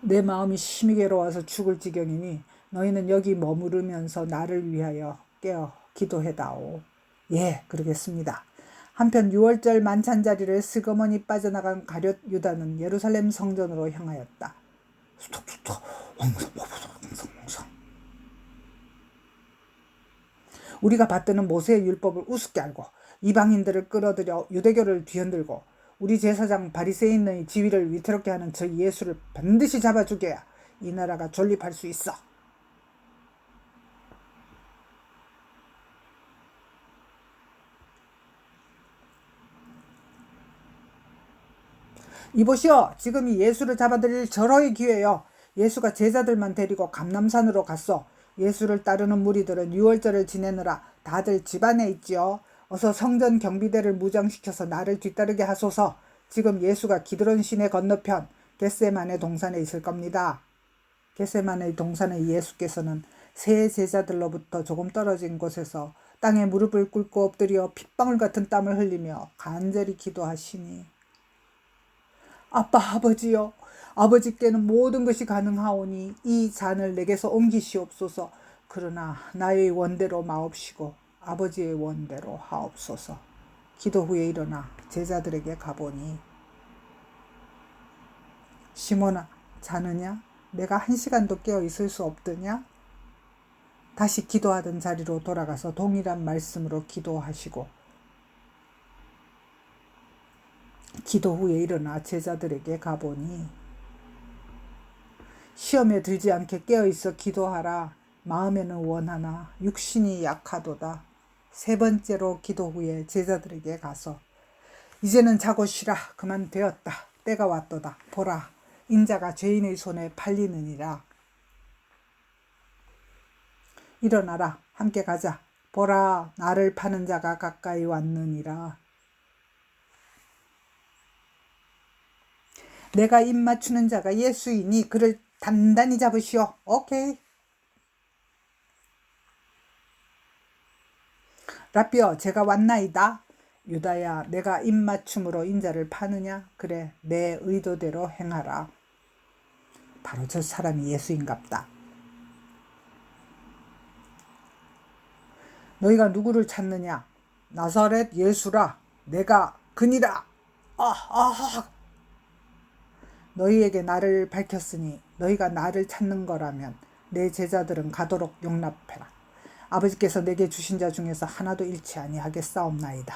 내 마음이 심히 괴로워서 죽을 지경이니 너희는 여기 머무르면서 나를 위하여 깨어 기도해다오. 예, 그러겠습니다. 한편 6월절 만찬 자리를 슬그머니 빠져나간 가룟 유다는 예루살렘 성전으로 향하였다. 우리가 받드는 모세의 율법을 우습게 알고 이방인들을 끌어들여 유대교를 뒤흔들고 우리 제사장 바리새인의 지위를 위태롭게 하는 저 예수를 반드시 잡아 죽여야 이 나라가 존립할 수 있어. 이보시오. 지금이 예수를 잡아들일 절호의 기회요. 예수가 제자들만 데리고 감람산으로 갔어. 예수를 따르는 무리들은 유월절을 지내느라 다들 집안에 있지요. 어서 성전 경비대를 무장시켜서 나를 뒤따르게 하소서. 지금 예수가 기드론 시내 건너편 겟세마네 동산에 있을 겁니다. 겟세마네 동산의 예수께서는 세 제자들로부터 조금 떨어진 곳에서 땅에 무릎을 꿇고 엎드려 핏방울 같은 땀을 흘리며 간절히 기도하시니 아빠 아버지여, 아버지께는 모든 것이 가능하오니 이 잔을 내게서 옮기시옵소서. 그러나 나의 원대로 마옵시고 아버지의 원대로 하옵소서. 기도 후에 일어나 제자들에게 가보니 시몬아, 자느냐? 내가 1시간도 깨어 있을 수 없더냐? 다시 기도하던 자리로 돌아가서 동일한 말씀으로 기도하시고 기도 후에 일어나 제자들에게 가보니 시험에 들지 않게 깨어있어 기도하라. 마음에는 원하나 육신이 약하도다. 세 번째로 기도 후에 제자들에게 가서 이제는 자고 쉬라. 그만 되었다. 때가 왔도다. 보라. 인자가 죄인의 손에 팔리느니라. 일어나라. 함께 가자. 보라. 나를 파는 자가 가까이 왔느니라. 내가 입 맞추는 자가 예수이니 그를 단단히 잡으시오. 오케이. 라삐어, 제가 왔나이다. 유다야, 내가 입 맞춤으로 인자를 파느냐? 그래, 내 의도대로 행하라. 바로 저 사람이 예수인갑다. 너희가 누구를 찾느냐? 나사렛 예수라. 내가 그니라. 너희에게 나를 밝혔으니 너희가 나를 찾는 거라면 내 제자들은 가도록 용납해라. 아버지께서 내게 주신 자 중에서 하나도 잃지 아니하겠사옵나이다.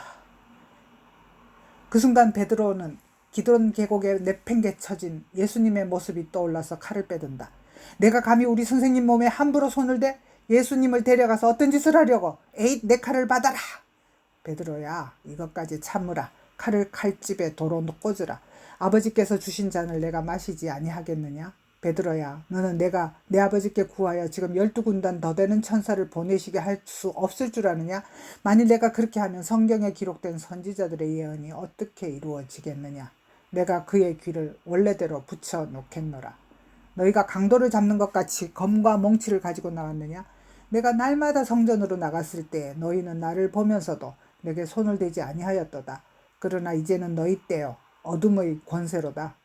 그 순간 베드로는 기드론 계곡에 내팽개쳐진 예수님의 모습이 떠올라서 칼을 빼든다. 내가 감히 우리 선생님 몸에 함부로 손을 대 예수님을 데려가서 어떤 짓을 하려고? 에잇, 내 칼을 받아라. 베드로야, 이것까지 참으라. 칼을 칼집에 도로 꽂으라. 아버지께서 주신 잔을 내가 마시지 아니하겠느냐? 베드로야, 너는 내가 내 아버지께 구하여 지금 12군단 더 되는 천사를 보내시게 할 수 없을 줄 아느냐? 만일 내가 그렇게 하면 성경에 기록된 선지자들의 예언이 어떻게 이루어지겠느냐? 내가 그의 귀를 원래대로 붙여 놓겠노라. 너희가 강도를 잡는 것 같이 검과 몽치를 가지고 나왔느냐? 내가 날마다 성전으로 나갔을 때 너희는 나를 보면서도 내게 손을 대지 아니하였도다. 그러나 이제는 너희 때요 어둠의 권세로다.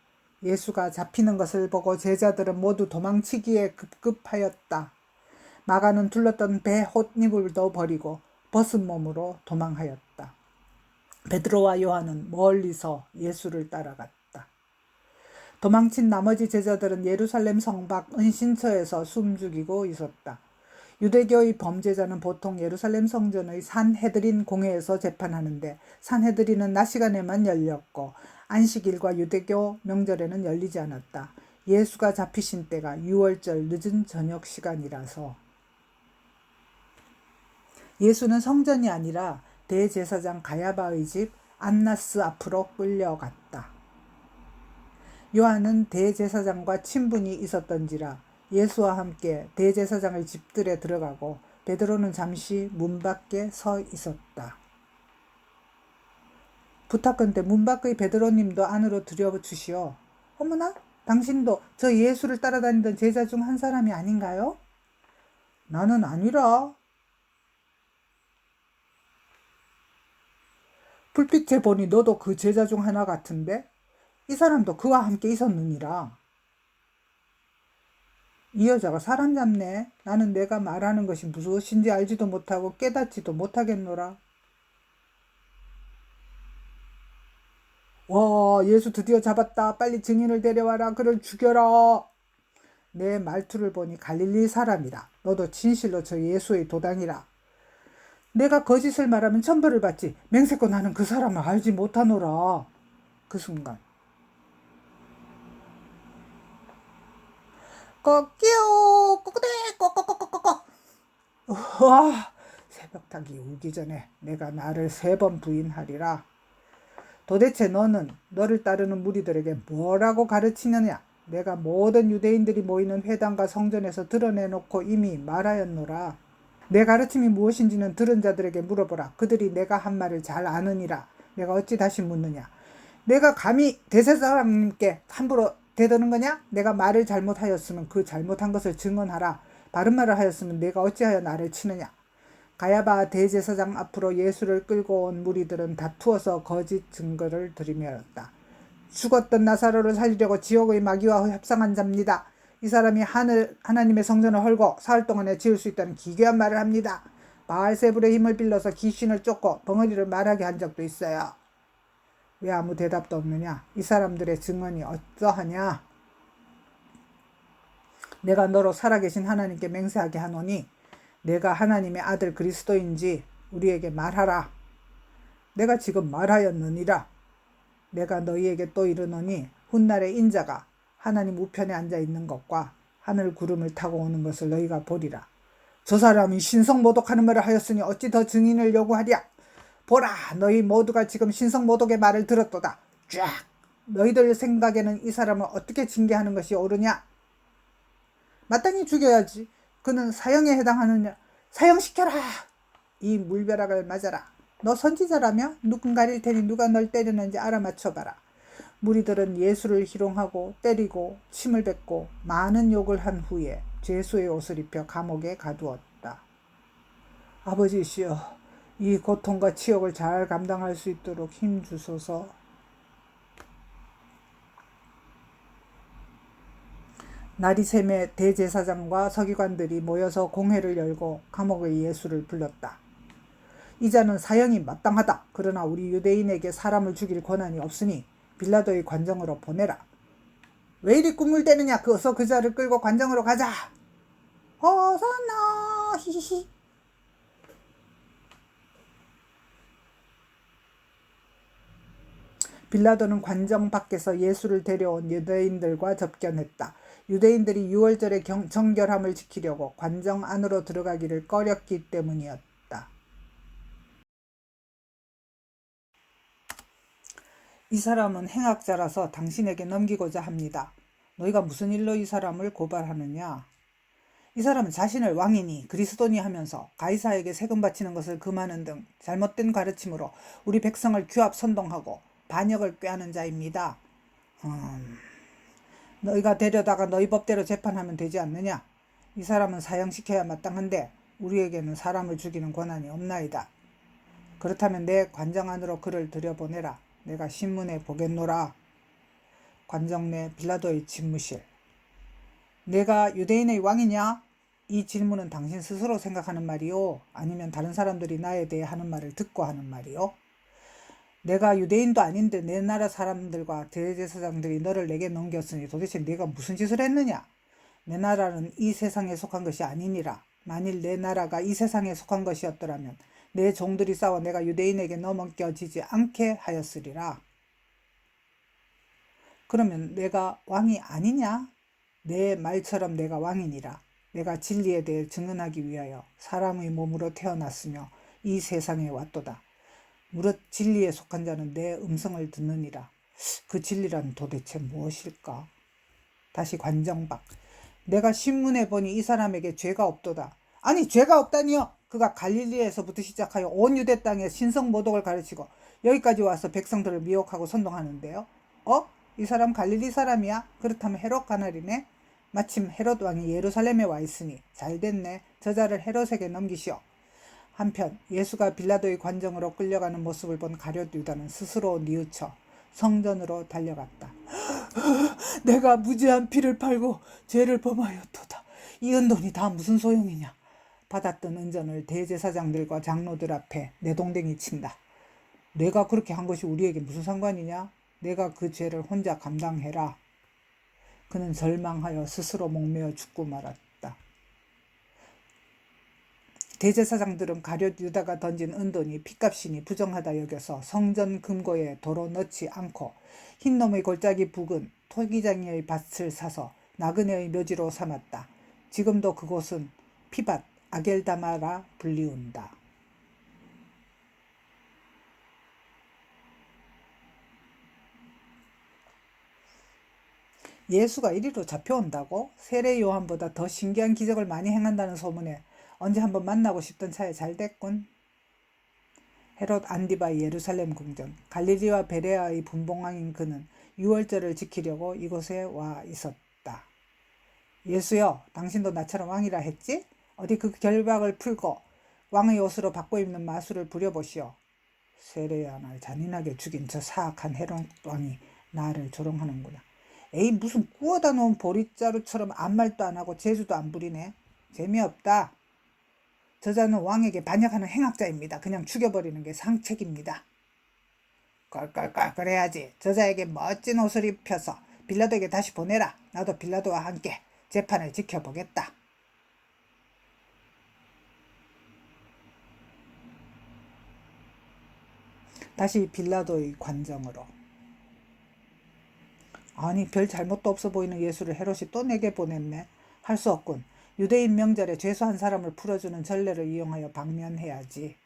예수가 잡히는 것을 보고 제자들은 모두 도망치기에 급급하였다. 마가는 둘렀던 배 홑이불도 버리고 벗은 몸으로 도망하였다. 베드로와 요한은 멀리서 예수를 따라갔다. 도망친 나머지 제자들은 예루살렘 성 밖 은신처에서 숨죽이고 있었다. 유대교의 범죄자는 보통 예루살렘 성전의 산헤드린 공회에서 재판하는데 산헤드린은 낮 시간에만 열렸고 안식일과 유대교 명절에는 열리지 않았다. 예수가 잡히신 때가 6월절 늦은 저녁 시간이라서 예수는 성전이 아니라 대제사장 가야바의 집 안나스 앞으로 끌려갔다. 요한은 대제사장과 친분이 있었던지라 예수와 함께 대제사장의 집들에 들어가고 베드로는 잠시 문 밖에 서 있었다. 부탁건대 문 밖의 베드로님도 안으로 들여주시오. 어머나, 당신도 저 예수를 따라다니던 제자 중 한 사람이 아닌가요? 나는 아니라. 불빛에 보니 너도 그 제자 중 하나 같은데? 이 사람도 그와 함께 있었느니라. 이 여자가 사람 잡네. 나는 내가 말하는 것이 무엇인지 알지도 못하고 깨닫지도 못하겠노라. 와, 예수 드디어 잡았다. 빨리 증인을 데려와라. 그를 죽여라. 내 말투를 보니 갈릴리 사람이라. 너도 진실로 저 예수의 도당이라. 내가 거짓을 말하면 천벌을 받지. 맹세코 나는 그 사람을 알지 못하노라. 그 순간 꺼끼요 꼬꼬대 꺼꺼꺼꺼꺼. 와, 새벽닭이 울기 전에 내가 나를 3번 부인하리라. 도대체 너는 너를 따르는 무리들에게 뭐라고 가르치느냐? 내가 모든 유대인들이 모이는 회당과 성전에서 드러내놓고 이미 말하였노라. 내 가르침이 무엇인지는 들은 자들에게 물어보라. 그들이 내가 한 말을 잘 아느니라. 내가 어찌 다시 묻느냐? 내가 감히 대제사장님께 함부로 대드는 거냐? 내가 말을 잘못하였으면 그 잘못한 것을 증언하라. 바른 말을 하였으면 내가 어찌하여 나를 치느냐? 가야바 대제사장 앞으로 예수를 끌고 온 무리들은 다투어서 거짓 증거를 들이밀었다. 죽었던 나사로를 살리려고 지옥의 마귀와 협상한 자입니다. 이 사람이 하나님의 성전을 헐고 사흘 동안에 지을 수 있다는 기괴한 말을 합니다. 바알세불의 힘을 빌려서 귀신을 쫓고 벙어리를 말하게 한 적도 있어요. 왜 아무 대답도 없느냐? 이 사람들의 증언이 어떠하냐? 내가 너로 살아계신 하나님께 맹세하게 하노니 내가 하나님의 아들 그리스도인지 우리에게 말하라. 내가 지금 말하였느니라. 내가 너희에게 또 이르노니 훗날에 인자가 하나님 우편에 앉아 있는 것과 하늘 구름을 타고 오는 것을 너희가 보리라. 저 사람이 신성모독하는 말을 하였으니 어찌 더 증인을 요구하랴. 보라, 너희 모두가 지금 신성모독의 말을 들었도다. 쫙! 너희들 생각에는 이 사람을 어떻게 징계하는 것이 옳으냐? 마땅히 죽여야지. 그는 사형에 해당하느냐? 사형시켜라. 이 물벼락을 맞아라. 너 선지자라며? 누군가릴 테니 누가 널 때리는지 알아맞혀봐라. 무리들은 예수를 희롱하고 때리고 침을 뱉고 많은 욕을 한 후에 죄수의 옷을 입혀 감옥에 가두었다. 아버지시여, 이 고통과 치욕을 잘 감당할 수 있도록 힘 주소서. 날이 새매 대제사장과 서기관들이 모여서 공회를 열고 감옥의 예수를 불렀다. 이 자는 사형이 마땅하다. 그러나 우리 유대인에게 사람을 죽일 권한이 없으니 빌라도의 관정으로 보내라. 왜 이리 꾸물대느냐? 어서 그 자를 끌고 관정으로 가자. 어서나 히히히. 빌라도는 관정 밖에서 예수를 데려온 유대인들과 접견했다. 유대인들이 유월절의 정결함을 지키려고 관정 안으로 들어가기를 꺼렸기 때문이었다. 이 사람은 행악자라서 당신에게 넘기고자 합니다. 너희가 무슨 일로 이 사람을 고발하느냐? 이 사람은 자신을 왕이니 그리스도니 하면서 가이사에게 세금 바치는 것을 금하는 등 잘못된 가르침으로 우리 백성을 규합 선동하고 반역을 꾀하는 자입니다. 너희가 데려다가 너희 법대로 재판하면 되지 않느냐? 이 사람은 사형시켜야 마땅한데 우리에게는 사람을 죽이는 권한이 없나이다. 그렇다면 내 관정 안으로 그를 들여보내라. 내가 신문에 보겠노라. 관정 내 빌라도의 집무실. 내가 유대인의 왕이냐? 이 질문은 당신 스스로 생각하는 말이요? 아니면 다른 사람들이 나에 대해 하는 말을 듣고 하는 말이요? 내가 유대인도 아닌데 내 나라 사람들과 대제사장들이 너를 내게 넘겼으니 도대체 네가 무슨 짓을 했느냐? 내 나라는 이 세상에 속한 것이 아니니라. 만일 내 나라가 이 세상에 속한 것이었더라면 내 종들이 싸워 내가 유대인에게 넘겨지지 않게 하였으리라. 그러면 내가 왕이 아니냐? 내 말처럼 내가 왕이니라. 내가 진리에 대해 증언하기 위하여 사람의 몸으로 태어났으며 이 세상에 왔도다. 무릇 진리에 속한 자는 내 음성을 듣느니라. 그 진리란 도대체 무엇일까? 다시 관정 밖. 내가 신문에 보니 이 사람에게 죄가 없도다. 아니, 죄가 없다니요? 그가 갈릴리에서부터 시작하여 온 유대 땅에 신성모독을 가르치고 여기까지 와서 백성들을 미혹하고 선동하는데요. 이 사람 갈릴리 사람이야? 그렇다면 헤롯 가나리네? 마침 헤롯 왕이 예루살렘에 와 있으니 잘됐네. 저자를 헤롯에게 넘기시오. 한편 예수가 빌라도의 관정으로 끌려가는 모습을 본 가룟 유다는 스스로 뉘우쳐 성전으로 달려갔다. 내가 무죄한 피를 팔고 죄를 범하였도다. 이 은돈이 다 무슨 소용이냐. 받았던 은전을 대제사장들과 장로들 앞에 내동댕이 친다. 내가 그렇게 한 것이 우리에게 무슨 상관이냐? 내가 그 죄를 혼자 감당해라. 그는 절망하여 스스로 목매어 죽고 말았다. 대제사장들은 가룟 유다가 던진 은돈이 핏값이니 부정하다 여겨서 성전 금고에 도로 넣지 않고 흰놈의 골짜기 부근 토기장이의 밭을 사서 나그네의 묘지로 삼았다. 지금도 그곳은 피밭 아겔다마라 불리운다. 예수가 이리로 잡혀온다고? 세례 요한보다 더 신기한 기적을 많이 행한다는 소문에 언제 한번 만나고 싶던 차에 잘 됐군. 헤롯 안디바의 예루살렘 궁전, 갈릴리와 베레아의 분봉왕인 그는 유월절을 지키려고 이곳에 와 있었다. 예수여, 당신도 나처럼 왕이라 했지? 어디 그 결박을 풀고 왕의 옷으로 바꿔 입는 마술을 부려보시오. 세례 요한을 잔인하게 죽인 저 사악한 헤롯 왕이 나를 조롱하는구나. 에이, 무슨 구워다 놓은 보릿자루처럼 아무 말도 안 하고 재주도 안 부리네. 재미없다. 저자는 왕에게 반역하는 행악자입니다. 그냥 죽여버리는 게 상책입니다. 껄껄껄 그래야지. 저자에게 멋진 옷을 입혀서 빌라도에게 다시 보내라. 나도 빌라도와 함께 재판을 지켜보겠다. 다시 빌라도의 관정으로. 아니, 별 잘못도 없어 보이는 예수를 헤롯이 또 내게 보냈네. 할 수 없군. 유대인 명절에 죄수한 사람을 풀어주는 전례를 이용하여 방면해야지.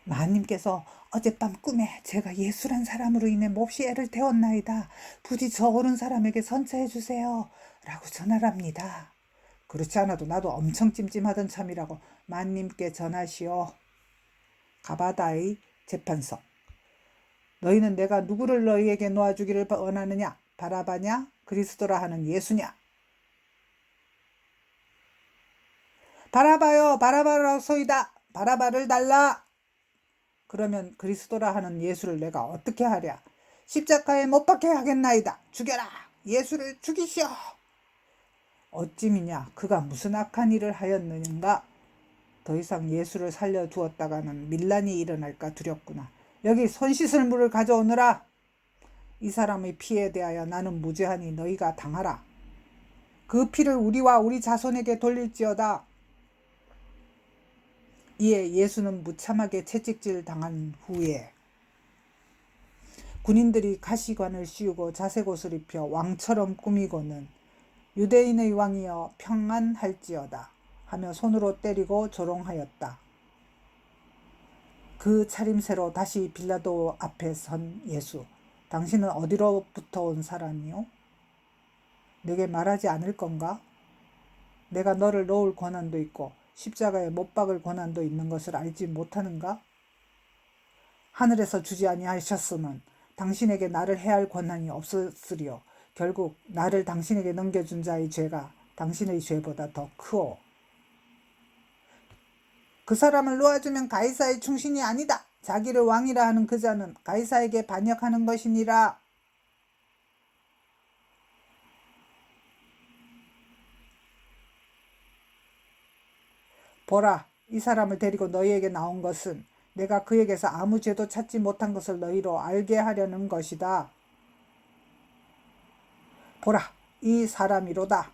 마님께서 어젯밤 꿈에 제가 예수란 사람으로 인해 몹시 애를 태웠나이다. 부디 저 옳은 사람에게 선처해 주세요. 라고 전하랍니다. 그렇지 않아도 나도 엄청 찜찜하던 참이라고 마님께 전하시오. 가바다의 재판석. 너희는 내가 누구를 너희에게 놓아주기를 원하느냐? 바라바냐? 그리스도라 하는 예수냐? 바라바요, 바라바라소이다. 바라바를 달라. 그러면 그리스도라 하는 예수를 내가 어떻게 하랴? 십자가에 못 박게 하겠나이다. 죽여라. 예수를 죽이시오. 어찌미냐? 그가 무슨 악한 일을 하였느냐? 더 이상 예수를 살려두었다가는 밀란이 일어날까 두렵구나. 여기 손 씻을 물을 가져오느라. 이 사람의 피에 대하여 나는 무죄하니 너희가 당하라. 그 피를 우리와 우리 자손에게 돌릴지어다. 이에 예수는 무참하게 채찍질 당한 후에 군인들이 가시관을 씌우고 자색옷을 입혀 왕처럼 꾸미고는 유대인의 왕이여 평안할지어다 하며 손으로 때리고 조롱하였다. 그 차림새로 다시 빌라도 앞에 선 예수. 당신은 어디로부터 온 사람이요? 내게 말하지 않을 건가? 내가 너를 놓을 권한도 있고 십자가에 못 박을 권한도 있는 것을 알지 못하는가? 하늘에서 주지 아니하셨으면 당신에게 나를 해할 권한이 없었으리요. 결국 나를 당신에게 넘겨준 자의 죄가 당신의 죄보다 더 크오. 그 사람을 놓아주면 가이사의 충신이 아니다. 자기를 왕이라 하는 그 자는 가이사에게 반역하는 것이니라. 보라, 이 사람을 데리고 너희에게 나온 것은 내가 그에게서 아무 죄도 찾지 못한 것을 너희로 알게 하려는 것이다. 보라, 이 사람이로다.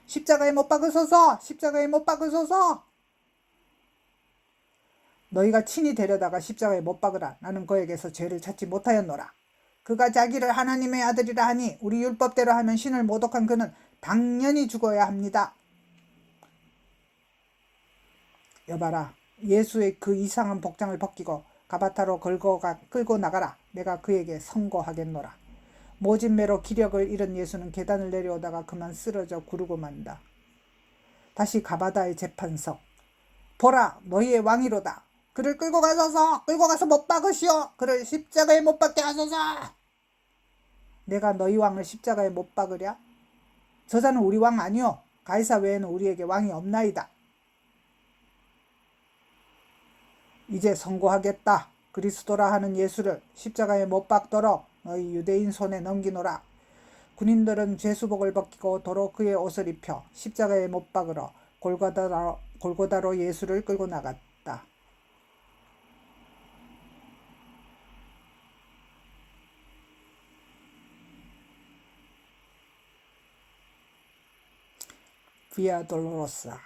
십자가에 못 박으소서! 십자가에 못 박으소서! 너희가 친히 데려다가 십자가에 못 박으라. 나는 그에게서 죄를 찾지 못하였노라. 그가 자기를 하나님의 아들이라 하니 우리 율법대로 하면 신을 모독한 그는 당연히 죽어야 합니다. 여봐라, 예수의 그 이상한 복장을 벗기고 가바타로 끌고 나가라. 내가 그에게 선고하겠노라. 모진매로 기력을 잃은 예수는 계단을 내려오다가 그만 쓰러져 구르고 만다. 다시 가바다의 재판석. 보라, 너희의 왕이로다. 그를 끌고 가서 못 박으시오. 그를 십자가에 못 박게 하소서. 내가 너희 왕을 십자가에 못 박으랴? 저자는 우리 왕 아니오. 가이사 외에는 우리에게 왕이 없나이다. 이제 선고하겠다. 그리스도라 하는 예수를 십자가에 못 박도록 너희 유대인 손에 넘기노라. 군인들은 죄수복을 벗기고 도로 그의 옷을 입혀 십자가에 못 박으러 골고다로 예수를 끌고 나갔다. 비아 돌로로사.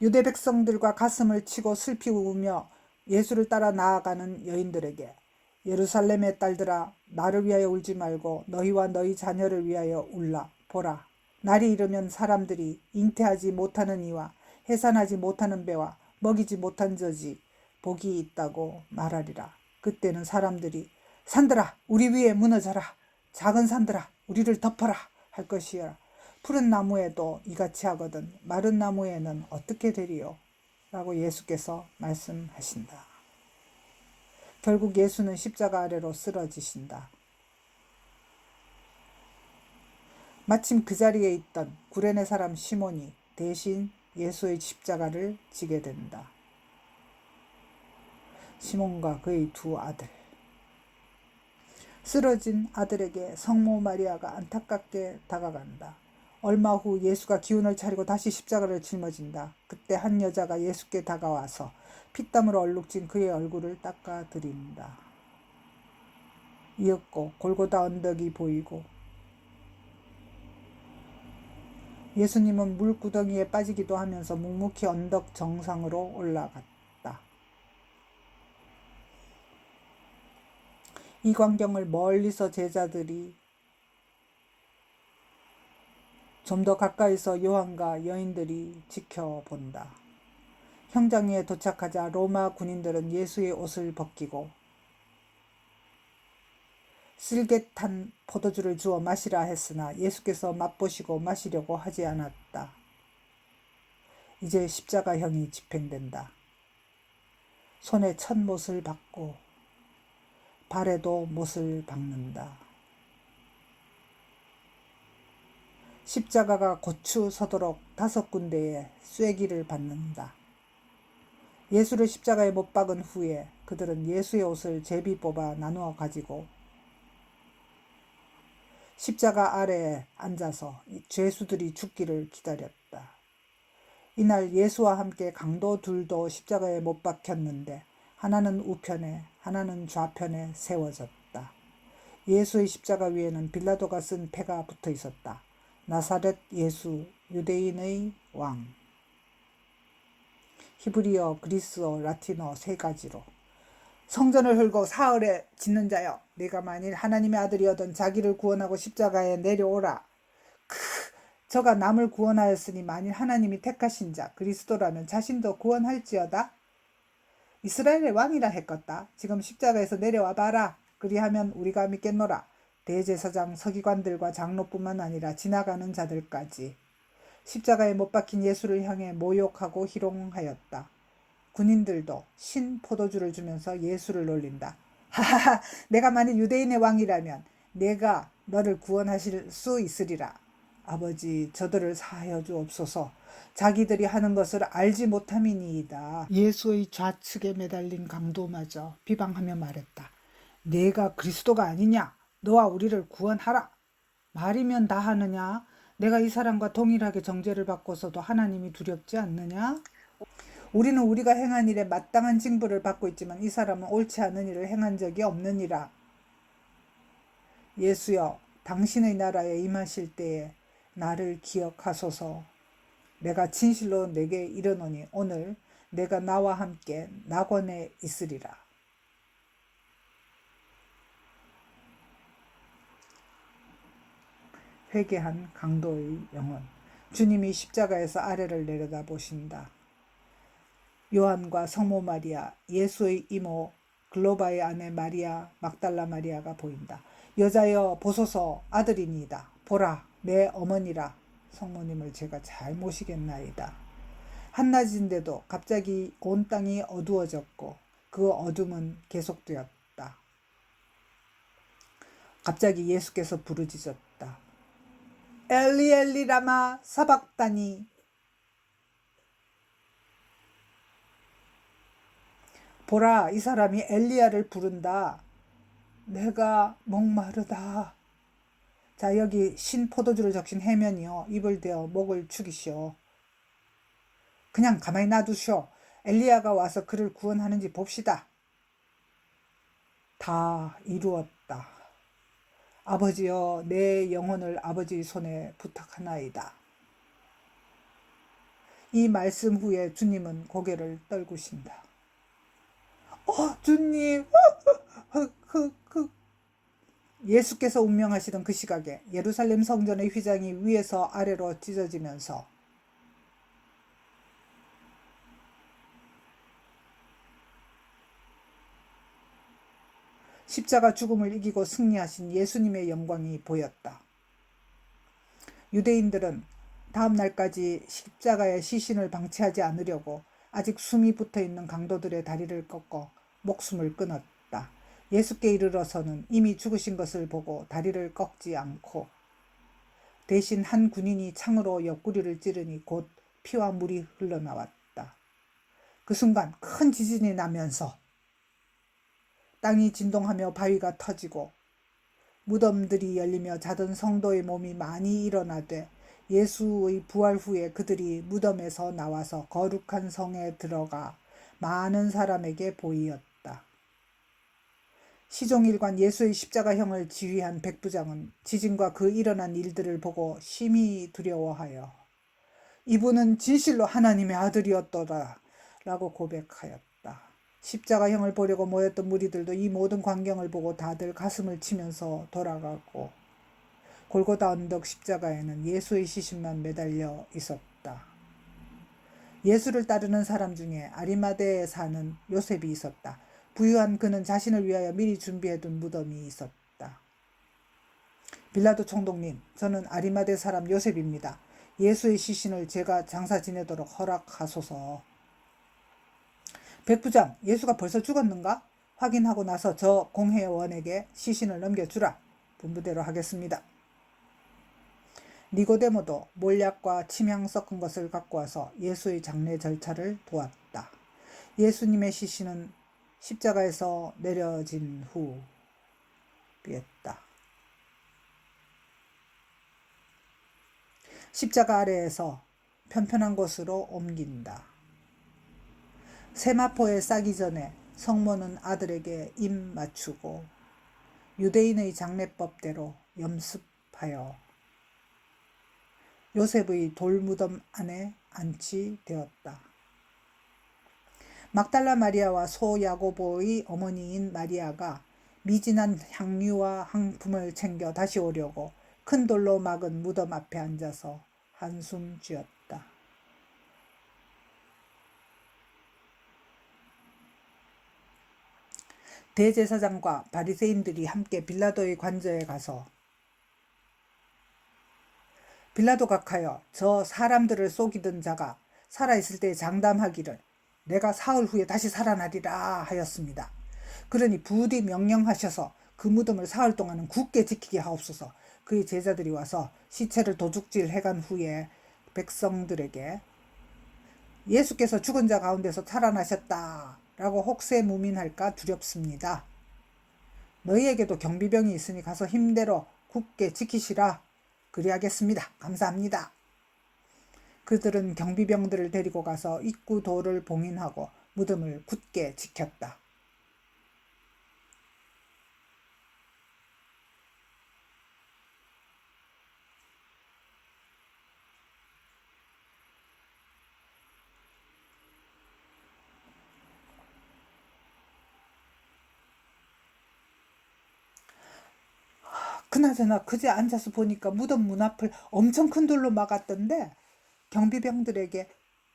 유대 백성들과 가슴을 치고 슬피 우며 예수를 따라 나아가는 여인들에게 예루살렘의 딸들아 나를 위하여 울지 말고 너희와 너희 자녀를 위하여 울라. 보라, 날이 이르면 사람들이 잉태하지 못하는 이와 해산하지 못하는 배와 먹이지 못한 젖이 복이 있다고 말하리라. 그때는 사람들이 산들아 우리 위에 무너져라. 작은 산들아 우리를 덮어라 할 것이라. 푸른 나무에도 이같이 하거든 마른 나무에는 어떻게 되리요? 라고 예수께서 말씀하신다. 결국 예수는 십자가 아래로 쓰러지신다. 마침 그 자리에 있던 구레네 사람 시몬이 대신 예수의 십자가를 지게 된다. 시몬과 그의 두 아들. 쓰러진 아들에게 성모 마리아가 안타깝게 다가간다. 얼마 후 예수가 기운을 차리고 다시 십자가를 짊어진다. 그때 한 여자가 예수께 다가와서 피땀으로 얼룩진 그의 얼굴을 닦아드린다. 이윽고 골고다 언덕이 보이고 예수님은 물구덩이에 빠지기도 하면서 묵묵히 언덕 정상으로 올라갔다. 이 광경을 멀리서 제자들이 좀 더 가까이서 요한과 여인들이 지켜본다. 형장리에 도착하자 로마 군인들은 예수의 옷을 벗기고 쓸개탄 포도주를 주어 마시라 했으나 예수께서 맛보시고 마시려고 하지 않았다. 이제 십자가형이 집행된다. 손에 첫 못을 박고 발에도 못을 박는다. 십자가가 고추 서도록 5군데에 쐐기를 받는다. 예수를 십자가에 못 박은 후에 그들은 예수의 옷을 제비 뽑아 나누어 가지고 십자가 아래에 앉아서 죄수들이 죽기를 기다렸다. 이날 예수와 함께 강도 둘도 십자가에 못 박혔는데 하나는 우편에 하나는 좌편에 세워졌다. 예수의 십자가 위에는 빌라도가 쓴 패가 붙어 있었다. 나사렛 예수 유대인의 왕. 히브리어, 그리스어, 라틴어 3가지로. 성전을 헐고 사흘에 짓는 자여, 네가 만일 하나님의 아들이어던 자기를 구원하고 십자가에 내려오라. 저가 남을 구원하였으니 만일 하나님이 택하신 자 그리스도라면 자신도 구원할지어다. 이스라엘의 왕이라 했겠다. 지금 십자가에서 내려와 봐라. 그리하면 우리가 믿겠노라. 대제사장 서기관들과 장로뿐만 아니라 지나가는 자들까지 십자가에 못 박힌 예수를 향해 모욕하고 희롱하였다. 군인들도 신 포도주를 주면서 예수를 놀린다. 하하하, 내가 만일 유대인의 왕이라면 내가 너를 구원하실 수 있으리라. 아버지, 저들을 사하여 주옵소서. 자기들이 하는 것을 알지 못함이니이다. 예수의 좌측에 매달린 강도마저 비방하며 말했다. 내가 그리스도가 아니냐? 너와 우리를 구원하라. 말이면 다 하느냐? 내가 이 사람과 동일하게 정죄를 받고서도 하나님이 두렵지 않느냐? 우리는 우리가 행한 일에 마땅한 징벌을 받고 있지만 이 사람은 옳지 않은 일을 행한 적이 없느니라. 예수여, 당신의 나라에 임하실 때에 나를 기억하소서. 내가 진실로 내게 이르노니 오늘 내가 나와 함께 낙원에 있으리라. 회개한 강도의 영혼. 주님이 십자가에서 아래를 내려다보신다. 요한과 성모 마리아, 예수의 이모 글로바의 아내 마리아 막달라 마리아가 보인다. 여자여 보소서, 아들이니이다. 보라, 내 어머니라. 성모님을 제가 잘 모시겠나이다. 한낮인데도 갑자기 온 땅이 어두워졌고 그 어둠은 계속되었다. 갑자기 예수께서 부르짖었다. 엘리 엘리 라마 사박다니. 보라, 이 사람이 엘리야를 부른다. 내가 목마르다. 자, 여기 신 포도주를 적신 해면이요. 입을 대어 목을 축이시오. 그냥 가만히 놔두시오. 엘리야가 와서 그를 구원하는지 봅시다. 다 이루었다. 아버지여, 내 영혼을 아버지 손에 부탁하나이다. 이 말씀 후에 주님은 고개를 떨구신다. 주님, 예수께서 운명하시던 그 시각에 예루살렘 성전의 휘장이 위에서 아래로 찢어지면서 십자가 죽음을 이기고 승리하신 예수님의 영광이 보였다. 유대인들은 다음 날까지 십자가의 시신을 방치하지 않으려고 아직 숨이 붙어있는 강도들의 다리를 꺾어 목숨을 끊었다. 예수께 이르러서는 이미 죽으신 것을 보고 다리를 꺾지 않고 대신 한 군인이 창으로 옆구리를 찌르니 곧 피와 물이 흘러나왔다. 그 순간 큰 지진이 나면서 땅이 진동하며 바위가 터지고 무덤들이 열리며 자던 성도의 몸이 많이 일어나되 예수의 부활 후에 그들이 무덤에서 나와서 거룩한 성에 들어가 많은 사람에게 보이었다. 시종일관 예수의 십자가형을 지휘한 백부장은 지진과 그 일어난 일들을 보고 심히 두려워하여 이분은 진실로 하나님의 아들이었더라 라고 고백하였다. 십자가형을 보려고 모였던 무리들도 이 모든 광경을 보고 다들 가슴을 치면서 돌아가고 골고다 언덕 십자가에는 예수의 시신만 매달려 있었다. 예수를 따르는 사람 중에 아리마대에 사는 요셉이 있었다. 부유한 그는 자신을 위하여 미리 준비해둔 무덤이 있었다. 빌라도 총독님, 저는 아리마대 사람 요셉입니다. 예수의 시신을 제가 장사 지내도록 허락하소서. 백부장, 예수가 벌써 죽었는가? 확인하고 나서 저 공회원에게 시신을 넘겨주라. 분부대로 하겠습니다. 니고데모도 몰약과 침향 섞은 것을 갖고 와서 예수의 장례 절차를 도왔다. 예수님의 시신은 십자가에서 내려진 후 비었다. 십자가 아래에서 편편한 곳으로 옮긴다. 세마포에 싸기 전에 성모는 아들에게 입 맞추고 유대인의 장례법대로 염습하여 요셉의 돌무덤 안에 안치되었다. 막달라 마리아와 소 야고보의 어머니인 마리아가 미진한 향유와 향품을 챙겨 다시 오려고 큰 돌로 막은 무덤 앞에 앉아서 한숨 쥐었다. 대제사장과 바리새인들이 함께 빌라도의 관저에 가서 빌라도 각하여 저 사람들을 속이던 자가 살아있을 때 장담하기를 내가 사흘 후에 다시 살아나리라 하였습니다. 그러니 부디 명령하셔서 그 무덤을 사흘 동안은 굳게 지키게 하옵소서. 그의 제자들이 와서 시체를 도둑질 해간 후에 백성들에게 예수께서 죽은 자 가운데서 살아나셨다 라고 혹세무민할까 두렵습니다. 너희에게도 경비병이 있으니 가서 힘대로 굳게 지키시라. 그리하겠습니다. 감사합니다. 그들은 경비병들을 데리고 가서 입구 돌을 봉인하고 무덤을 굳게 지켰다. 그나저나 그제 앉아서 보니까 무덤 문 앞을 엄청 큰 돌로 막았던데 경비병들에게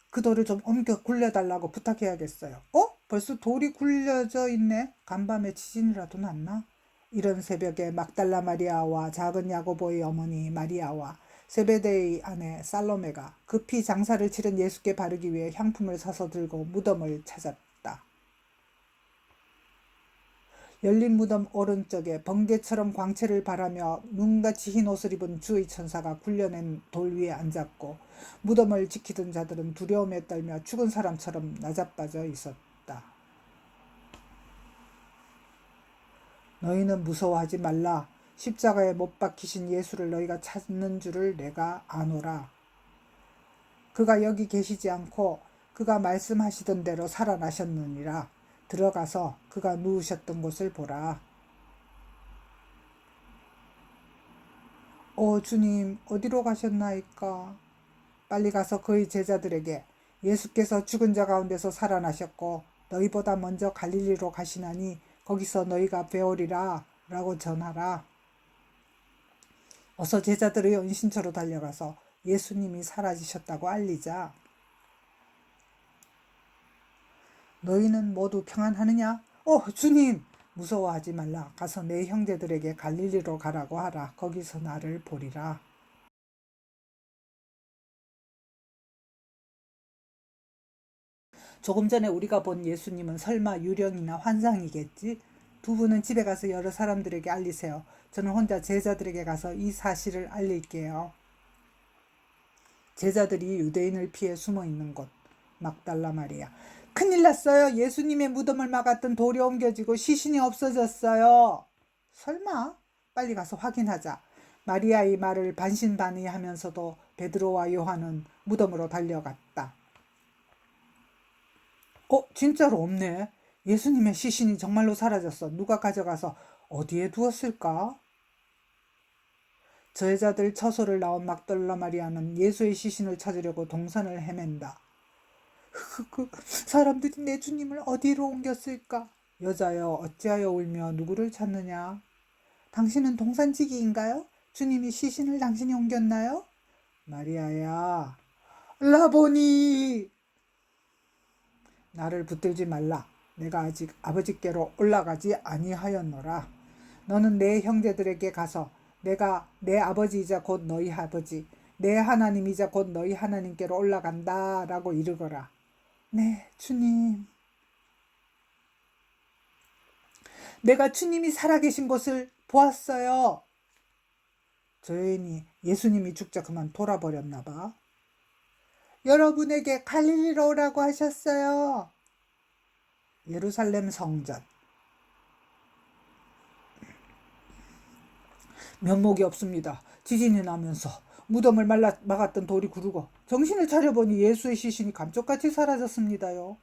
그 돌을 좀 옮겨 굴려달라고 부탁해야겠어요. 벌써 돌이 굴려져 있네. 간밤에 지진이라도 났나? 이런 새벽에 막달라 마리아와 작은 야고보의 어머니 마리아와 세베대의 아내 살로메가 급히 장사를 치른 예수께 바르기 위해 향품을 사서 들고 무덤을 찾았다. 열린 무덤 오른쪽에 번개처럼 광채를 발하며 눈같이 흰 옷을 입은 주의 천사가 굴려낸 돌 위에 앉았고 무덤을 지키던 자들은 두려움에 떨며 죽은 사람처럼 나자빠져 있었다. 너희는 무서워하지 말라. 십자가에 못 박히신 예수를 너희가 찾는 줄을 내가 아노라. 그가 여기 계시지 않고 그가 말씀하시던 대로 살아나셨느니라. 들어가서 그가 누우셨던 곳을 보라. 주님, 어디로 가셨나이까? 빨리 가서 그의 제자들에게 예수께서 죽은 자 가운데서 살아나셨고 너희보다 먼저 갈릴리로 가시나니 거기서 너희가 배우리라 라고 전하라. 어서 제자들의 은신처로 달려가서 예수님이 사라지셨다고 알리자. 너희는 모두 평안하느냐? 주님! 무서워하지 말라. 가서 내 형제들에게 갈릴리로 가라고 하라. 거기서 나를 보리라. 조금 전에 우리가 본 예수님은 설마 유령이나 환상이겠지? 두 분은 집에 가서 여러 사람들에게 알리세요. 저는 혼자 제자들에게 가서 이 사실을 알릴게요. 제자들이 유대인을 피해 숨어 있는 곳. 막달라 마리아. 큰일 났어요. 예수님의 무덤을 막았던 돌이 옮겨지고 시신이 없어졌어요. 설마? 빨리 가서 확인하자. 마리아의 말을 반신반의하면서도 베드로와 요한은 무덤으로 달려갔다. 진짜로 없네. 예수님의 시신이 정말로 사라졌어. 누가 가져가서 어디에 두었을까? 저여자들 처소를 나온 막달라 마리아는 예수의 시신을 찾으려고 동산을 헤맨다. 사람들이 내 주님을 어디로 옮겼을까? 여자여, 어찌하여 울며 누구를 찾느냐? 당신은 동산지기인가요? 주님이 시신을 당신이 옮겼나요? 마리아야, 라보니! 나를 붙들지 말라. 내가 아직 아버지께로 올라가지 아니하였노라. 너는 내 형제들에게 가서 내가 내 아버지이자 곧 너희 아버지, 내 하나님이자 곧 너희 하나님께로 올라간다 라고 이르거라. 네, 주님. 내가 주님이 살아계신 곳을 보았어요. 저 여인이 예수님이 죽자 그만 돌아버렸나 봐. 여러분에게 갈릴리로 오라고 하셨어요. 예루살렘 성전. 면목이 없습니다. 지진이 나면서 무덤을 막았던 돌이 구르고 정신을 차려보니 예수의 시신이 감쪽같이 사라졌습니다요.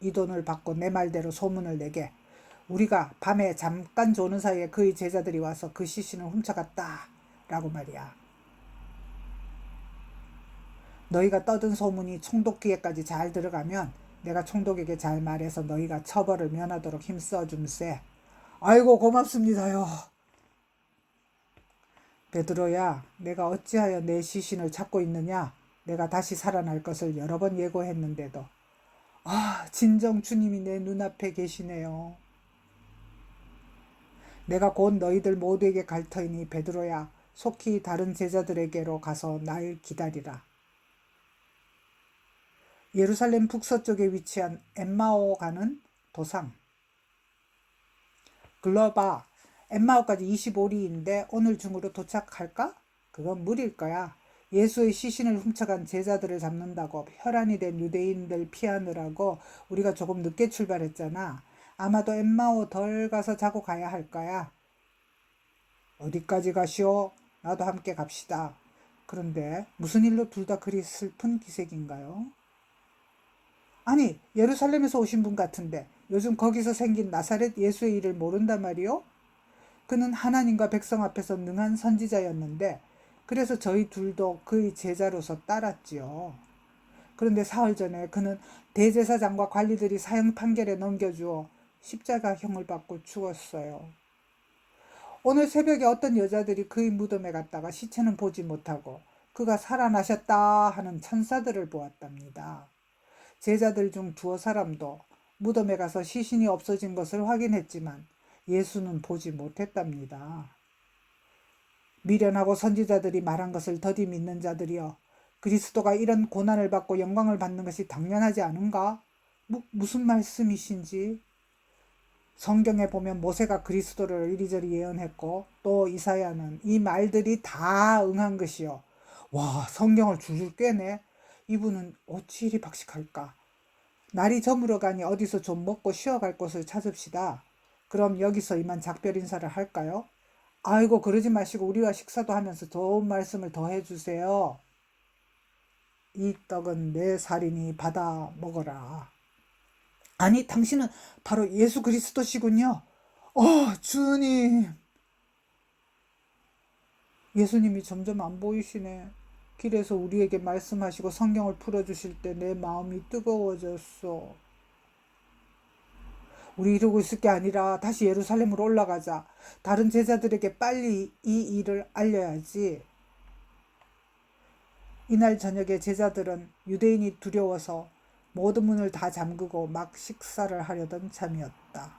이 돈을 받고 내 말대로 소문을 내게. 우리가 밤에 잠깐 조는 사이에 그의 제자들이 와서 그 시신을 훔쳐갔다 라고 말이야. 너희가 떠든 소문이 총독 귀에까지 잘 들어가면 내가 총독에게 잘 말해서 너희가 처벌을 면하도록 힘써줌세. 아이고 고맙습니다요. 베드로야, 내가 어찌하여 내 시신을 찾고 있느냐? 내가 다시 살아날 것을 여러 번 예고했는데도. 진정 주님이 내 눈앞에 계시네요. 내가 곧 너희들 모두에게 갈 터이니 베드로야, 속히 다른 제자들에게로 가서 날 기다리라. 예루살렘 북서쪽에 위치한 엠마오 가는 도상. 글러봐, 엠마오까지 25리인데 오늘 중으로 도착할까? 그건 무리일 거야. 예수의 시신을 훔쳐간 제자들을 잡는다고 혈안이 된 유대인들 피하느라고 우리가 조금 늦게 출발했잖아. 아마도 엠마오 덜 가서 자고 가야 할 거야. 어디까지 가시오? 나도 함께 갑시다. 그런데 무슨 일로 둘 다 그리 슬픈 기색인가요? 아니, 예루살렘에서 오신 분 같은데 요즘 거기서 생긴 나사렛 예수의 일을 모른단 말이오? 그는 하나님과 백성 앞에서 능한 선지자였는데 그래서 저희 둘도 그의 제자로서 따랐지요. 그런데 사흘 전에 그는 대제사장과 관리들이 사형 판결에 넘겨주어 십자가형을 받고 죽었어요. 오늘 새벽에 어떤 여자들이 그의 무덤에 갔다가 시체는 보지 못하고 그가 살아나셨다 하는 천사들을 보았답니다. 제자들 중 두어 사람도 무덤에 가서 시신이 없어진 것을 확인했지만 예수는 보지 못했답니다. 미련하고 선지자들이 말한 것을 더디 믿는 자들이여, 그리스도가 이런 고난을 받고 영광을 받는 것이 당연하지 않은가? 무슨 말씀이신지? 성경에 보면 모세가 그리스도를 이리저리 예언했고 또 이사야는 이 말들이 다 응한 것이요. 와, 성경을 줄줄 꿰네. 이분은 어찌 이리 박식할까? 날이 저물어 가니 어디서 좀 먹고 쉬어갈 곳을 찾읍시다. 그럼 여기서 이만 작별 인사를 할까요? 아이고, 그러지 마시고 우리와 식사도 하면서 좋은 말씀을 더 해주세요. 이 떡은 내 살이니 받아 먹어라. 아니, 당신은 바로 예수 그리스도시군요. 주님. 예수님이 점점 안 보이시네. 길에서 우리에게 말씀하시고 성경을 풀어주실 때 내 마음이 뜨거워졌어. 우리 이러고 있을 게 아니라 다시 예루살렘으로 올라가자. 다른 제자들에게 빨리 이 일을 알려야지. 이날 저녁에 제자들은 유대인이 두려워서 모든 문을 다 잠그고 막 식사를 하려던 참이었다.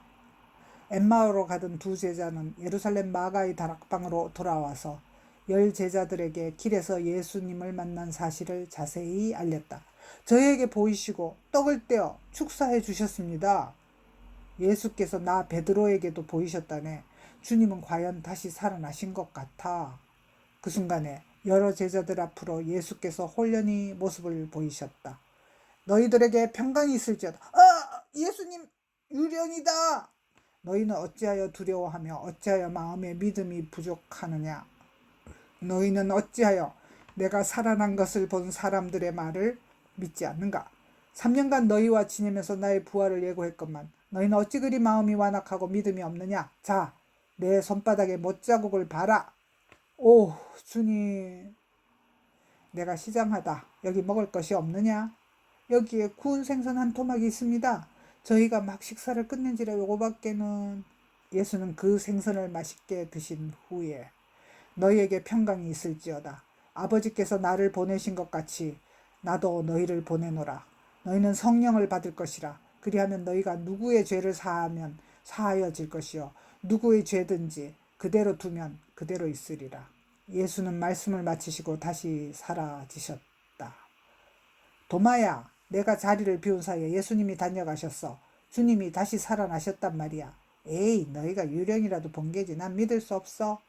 엠마오로 가던 두 제자는 예루살렘 마가의 다락방으로 돌아와서 10 제자들에게 길에서 예수님을 만난 사실을 자세히 알렸다. 저희에게 보이시고 떡을 떼어 축사해 주셨습니다. 예수께서 나 베드로에게도 보이셨다네. 주님은 과연 다시 살아나신 것 같아. 그 순간에 여러 제자들 앞으로 예수께서 홀연히 모습을 보이셨다. 너희들에게 평강이 있을지어다. 예수님 유령이다. 너희는 어찌하여 두려워하며 어찌하여 마음에 믿음이 부족하느냐. 너희는 어찌하여 내가 살아난 것을 본 사람들의 말을 믿지 않는가. 3년간 너희와 지내면서 나의 부활을 예고했건만 너희는 어찌 그리 마음이 완악하고 믿음이 없느냐. 자, 내 손바닥에 못자국을 봐라. 오, 주님, 내가 시장하다. 여기 먹을 것이 없느냐? 여기에 구운 생선 한 토막이 있습니다. 저희가 막 식사를 끝낸지라 요거밖에는. 예수는 그 생선을 맛있게 드신 후에 너희에게 평강이 있을지어다. 아버지께서 나를 보내신 것 같이 나도 너희를 보내노라. 너희는 성령을 받을 것이라. 그리하면 너희가 누구의 죄를 사하면 사하여질 것이요 누구의 죄든지 그대로 두면 그대로 있으리라. 예수는 말씀을 마치시고 다시 사라지셨다. 도마야, 내가 자리를 비운 사이에 예수님이 다녀가셨어. 주님이 다시 살아나셨단 말이야. 에이, 너희가 유령이라도 본 게지. 난 믿을 수 없어.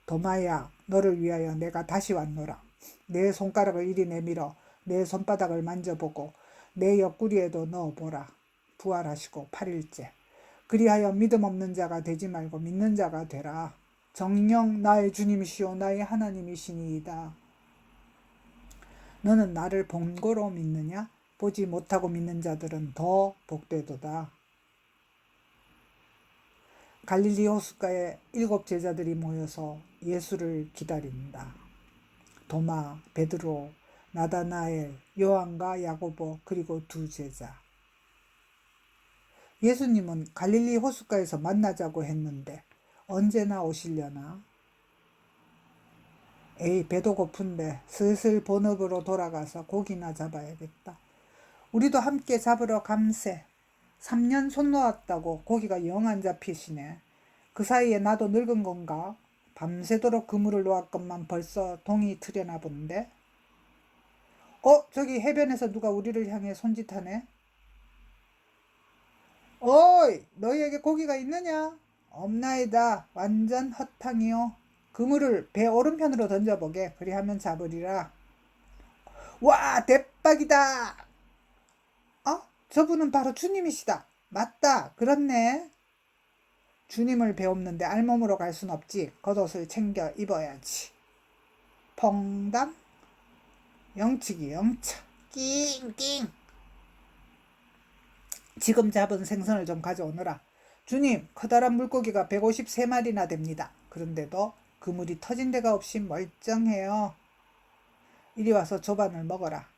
도마야, 너를 위하여 내가 다시 왔노라. 내 손가락을 이리 내밀어 내 손바닥을 만져보고 내 옆구리에도 넣어보라. 부활하시고 8일째. 그리하여 믿음 없는 자가 되지 말고 믿는 자가 되라. 정녕 나의 주님이시오 나의 하나님이시니이다. 너는 나를 본 거로 믿느냐? 보지 못하고 믿는 자들은 더 복되도다. 갈릴리 호숫가에 7 제자들이 모여서 예수를 기다린다. 도마, 베드로, 나다나엘, 요한과 야고보 그리고 2 제자. 예수님은 갈릴리 호숫가에서 만나자고 했는데 언제나 오시려나? 에이, 배도 고픈데 슬슬 본업으로 돌아가서 고기나 잡아야겠다. 우리도 함께 잡으러 감세. 3년 손 놓았다고 고기가 영 안 잡히시네. 그 사이에 나도 늙은 건가? 밤새도록 그물을 놓았건만 벌써 동이 트려나 본데. 저기 해변에서 누가 우리를 향해 손짓하네. 어이, 너희에게 고기가 있느냐? 없나이다. 완전 헛탕이요. 그물을 배 오른편으로 던져보게. 그리하면 잡으리라. 와, 대박이다. 저분은 바로 주님이시다. 맞다. 그렇네. 주님을 배웠는데 알몸으로 갈 순 없지. 겉옷을 챙겨 입어야지. 퐁당. 영치기 영차. 낑낑. 지금 잡은 생선을 좀 가져오너라. 주님, 커다란 물고기가 153마리나 됩니다. 그런데도 그물이 터진 데가 없이 멀쩡해요. 이리 와서 조반을 먹어라.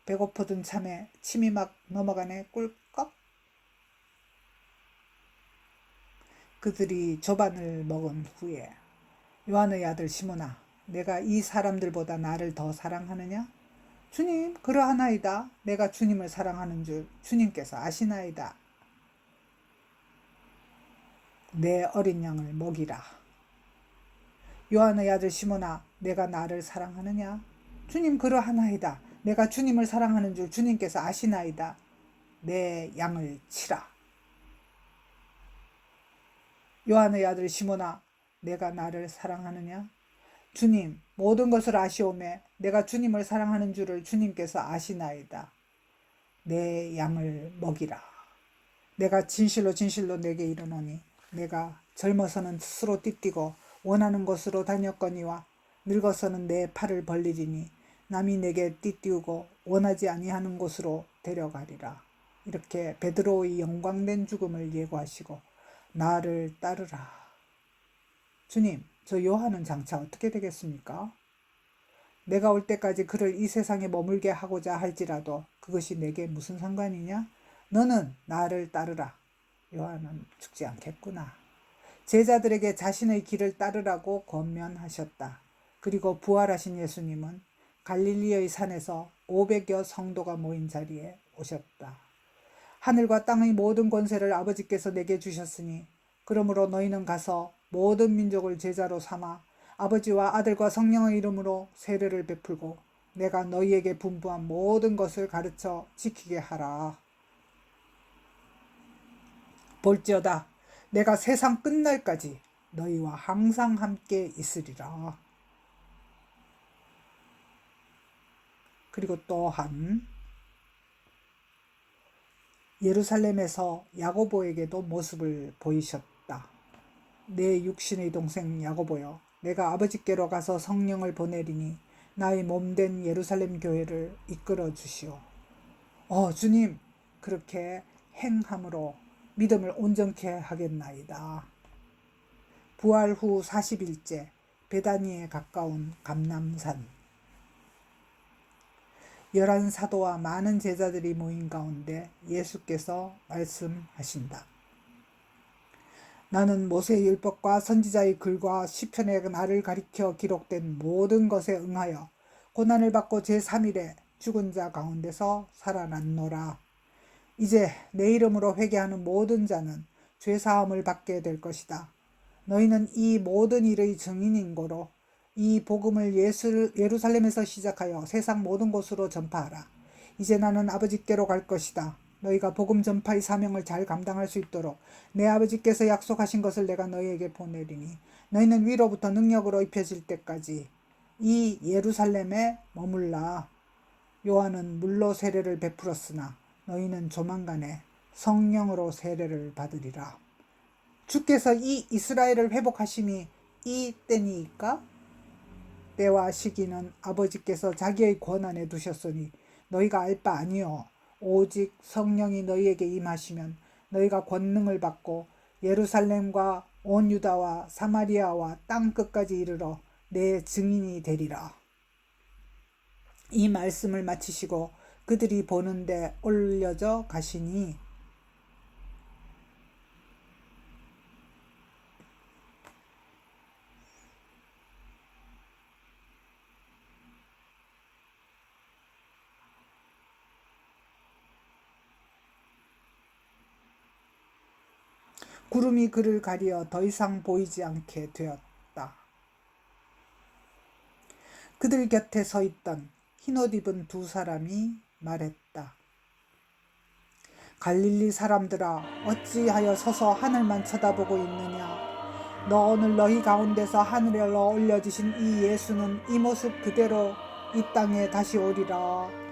배고프던 참에 침이 막 넘어가네. 꿀꺽. 그들이 조반을 먹은 후에 요한의 아들 시몬아, 내가 이 사람들보다 나를 더 사랑하느냐? 주님, 그러하나이다. 내가 주님을 사랑하는 줄 주님께서 아시나이다. 내 어린 양을 먹이라. 요한의 아들 시몬아, 내가 나를 사랑하느냐? 주님, 그러하나이다. 내가 주님을 사랑하는 줄 주님께서 아시나이다. 내 양을 치라. 요한의 아들 시몬아, 내가 나를 사랑하느냐? 주님, 모든 것을 아시오매 내가 주님을 사랑하는 줄을 주님께서 아시나이다. 내 양을 먹이라. 내가 진실로 진실로 내게 이르노니 내가 젊어서는 스스로 띠뛰고 원하는 곳으로 다녔거니와 늙어서는 내 팔을 벌리리니 남이 내게 띠띠우고 원하지 아니하는 곳으로 데려가리라. 이렇게 베드로의 영광된 죽음을 예고하시고 나를 따르라. 주님, 저 요한은 장차 어떻게 되겠습니까? 내가 올 때까지 그를 이 세상에 머물게 하고자 할지라도 그것이 내게 무슨 상관이냐? 너는 나를 따르라. 요한은 죽지 않겠구나. 제자들에게 자신의 길을 따르라고 권면하셨다. 그리고 부활하신 예수님은 갈릴리의 산에서 500여 성도가 모인 자리에 오셨다. 하늘과 땅의 모든 권세를 아버지께서 내게 주셨으니 그러므로 너희는 가서 모든 민족을 제자로 삼아 아버지와 아들과 성령의 이름으로 세례를 베풀고 내가 너희에게 분부한 모든 것을 가르쳐 지키게 하라. 볼지어다 내가 세상 끝날까지 너희와 항상 함께 있으리라. 그리고 또한 예루살렘에서 야고보에게도 모습을 보이셨다. 내 육신의 동생 야고보여, 내가 아버지께로 가서 성령을 보내리니 나의 몸된 예루살렘 교회를 이끌어 주시오. 주님, 그렇게 행함으로 믿음을 온전케 하겠나이다. 부활 후 40일째 베다니에 가까운 감람산. 11사도와 많은 제자들이 모인 가운데 예수께서 말씀하신다. 나는 모세의 율법과 선지자의 글과 시편에 나를 가리켜 기록된 모든 것에 응하여 고난을 받고 제3일에 죽은 자 가운데서 살아났노라. 이제 내 이름으로 회개하는 모든 자는 죄사함을 받게 될 것이다. 너희는 이 모든 일의 증인인 고로 이 복음을 예루살렘에서 시작하여 세상 모든 곳으로 전파하라. 이제 나는 아버지께로 갈 것이다. 너희가 복음 전파의 사명을 잘 감당할 수 있도록 내 아버지께서 약속하신 것을 내가 너희에게 보내리니 너희는 위로부터 능력으로 입혀질 때까지 이 예루살렘에 머물라. 요한은 물로 세례를 베풀었으나 너희는 조만간에 성령으로 세례를 받으리라. 주께서 이 이스라엘을 회복하심이 이 때니까? 때와 시기는 아버지께서 자기의 권한에 두셨으니 너희가 알 바 아니요 오직 성령이 너희에게 임하시면 너희가 권능을 받고 예루살렘과 온 유다와 사마리아와 땅 끝까지 이르러 내 증인이 되리라. 이 말씀을 마치시고 그들이 보는데 올려져 가시니 구름이 그를 가리어 더 이상 보이지 않게 되었다. 그들 곁에 서 있던 흰옷 입은 두 사람이 말했다. 갈릴리 사람들아, 어찌하여 서서 하늘만 쳐다보고 있느냐? 오늘 너희 가운데서 하늘로 올려지신 이 예수는 이 모습 그대로 이 땅에 다시 오리라.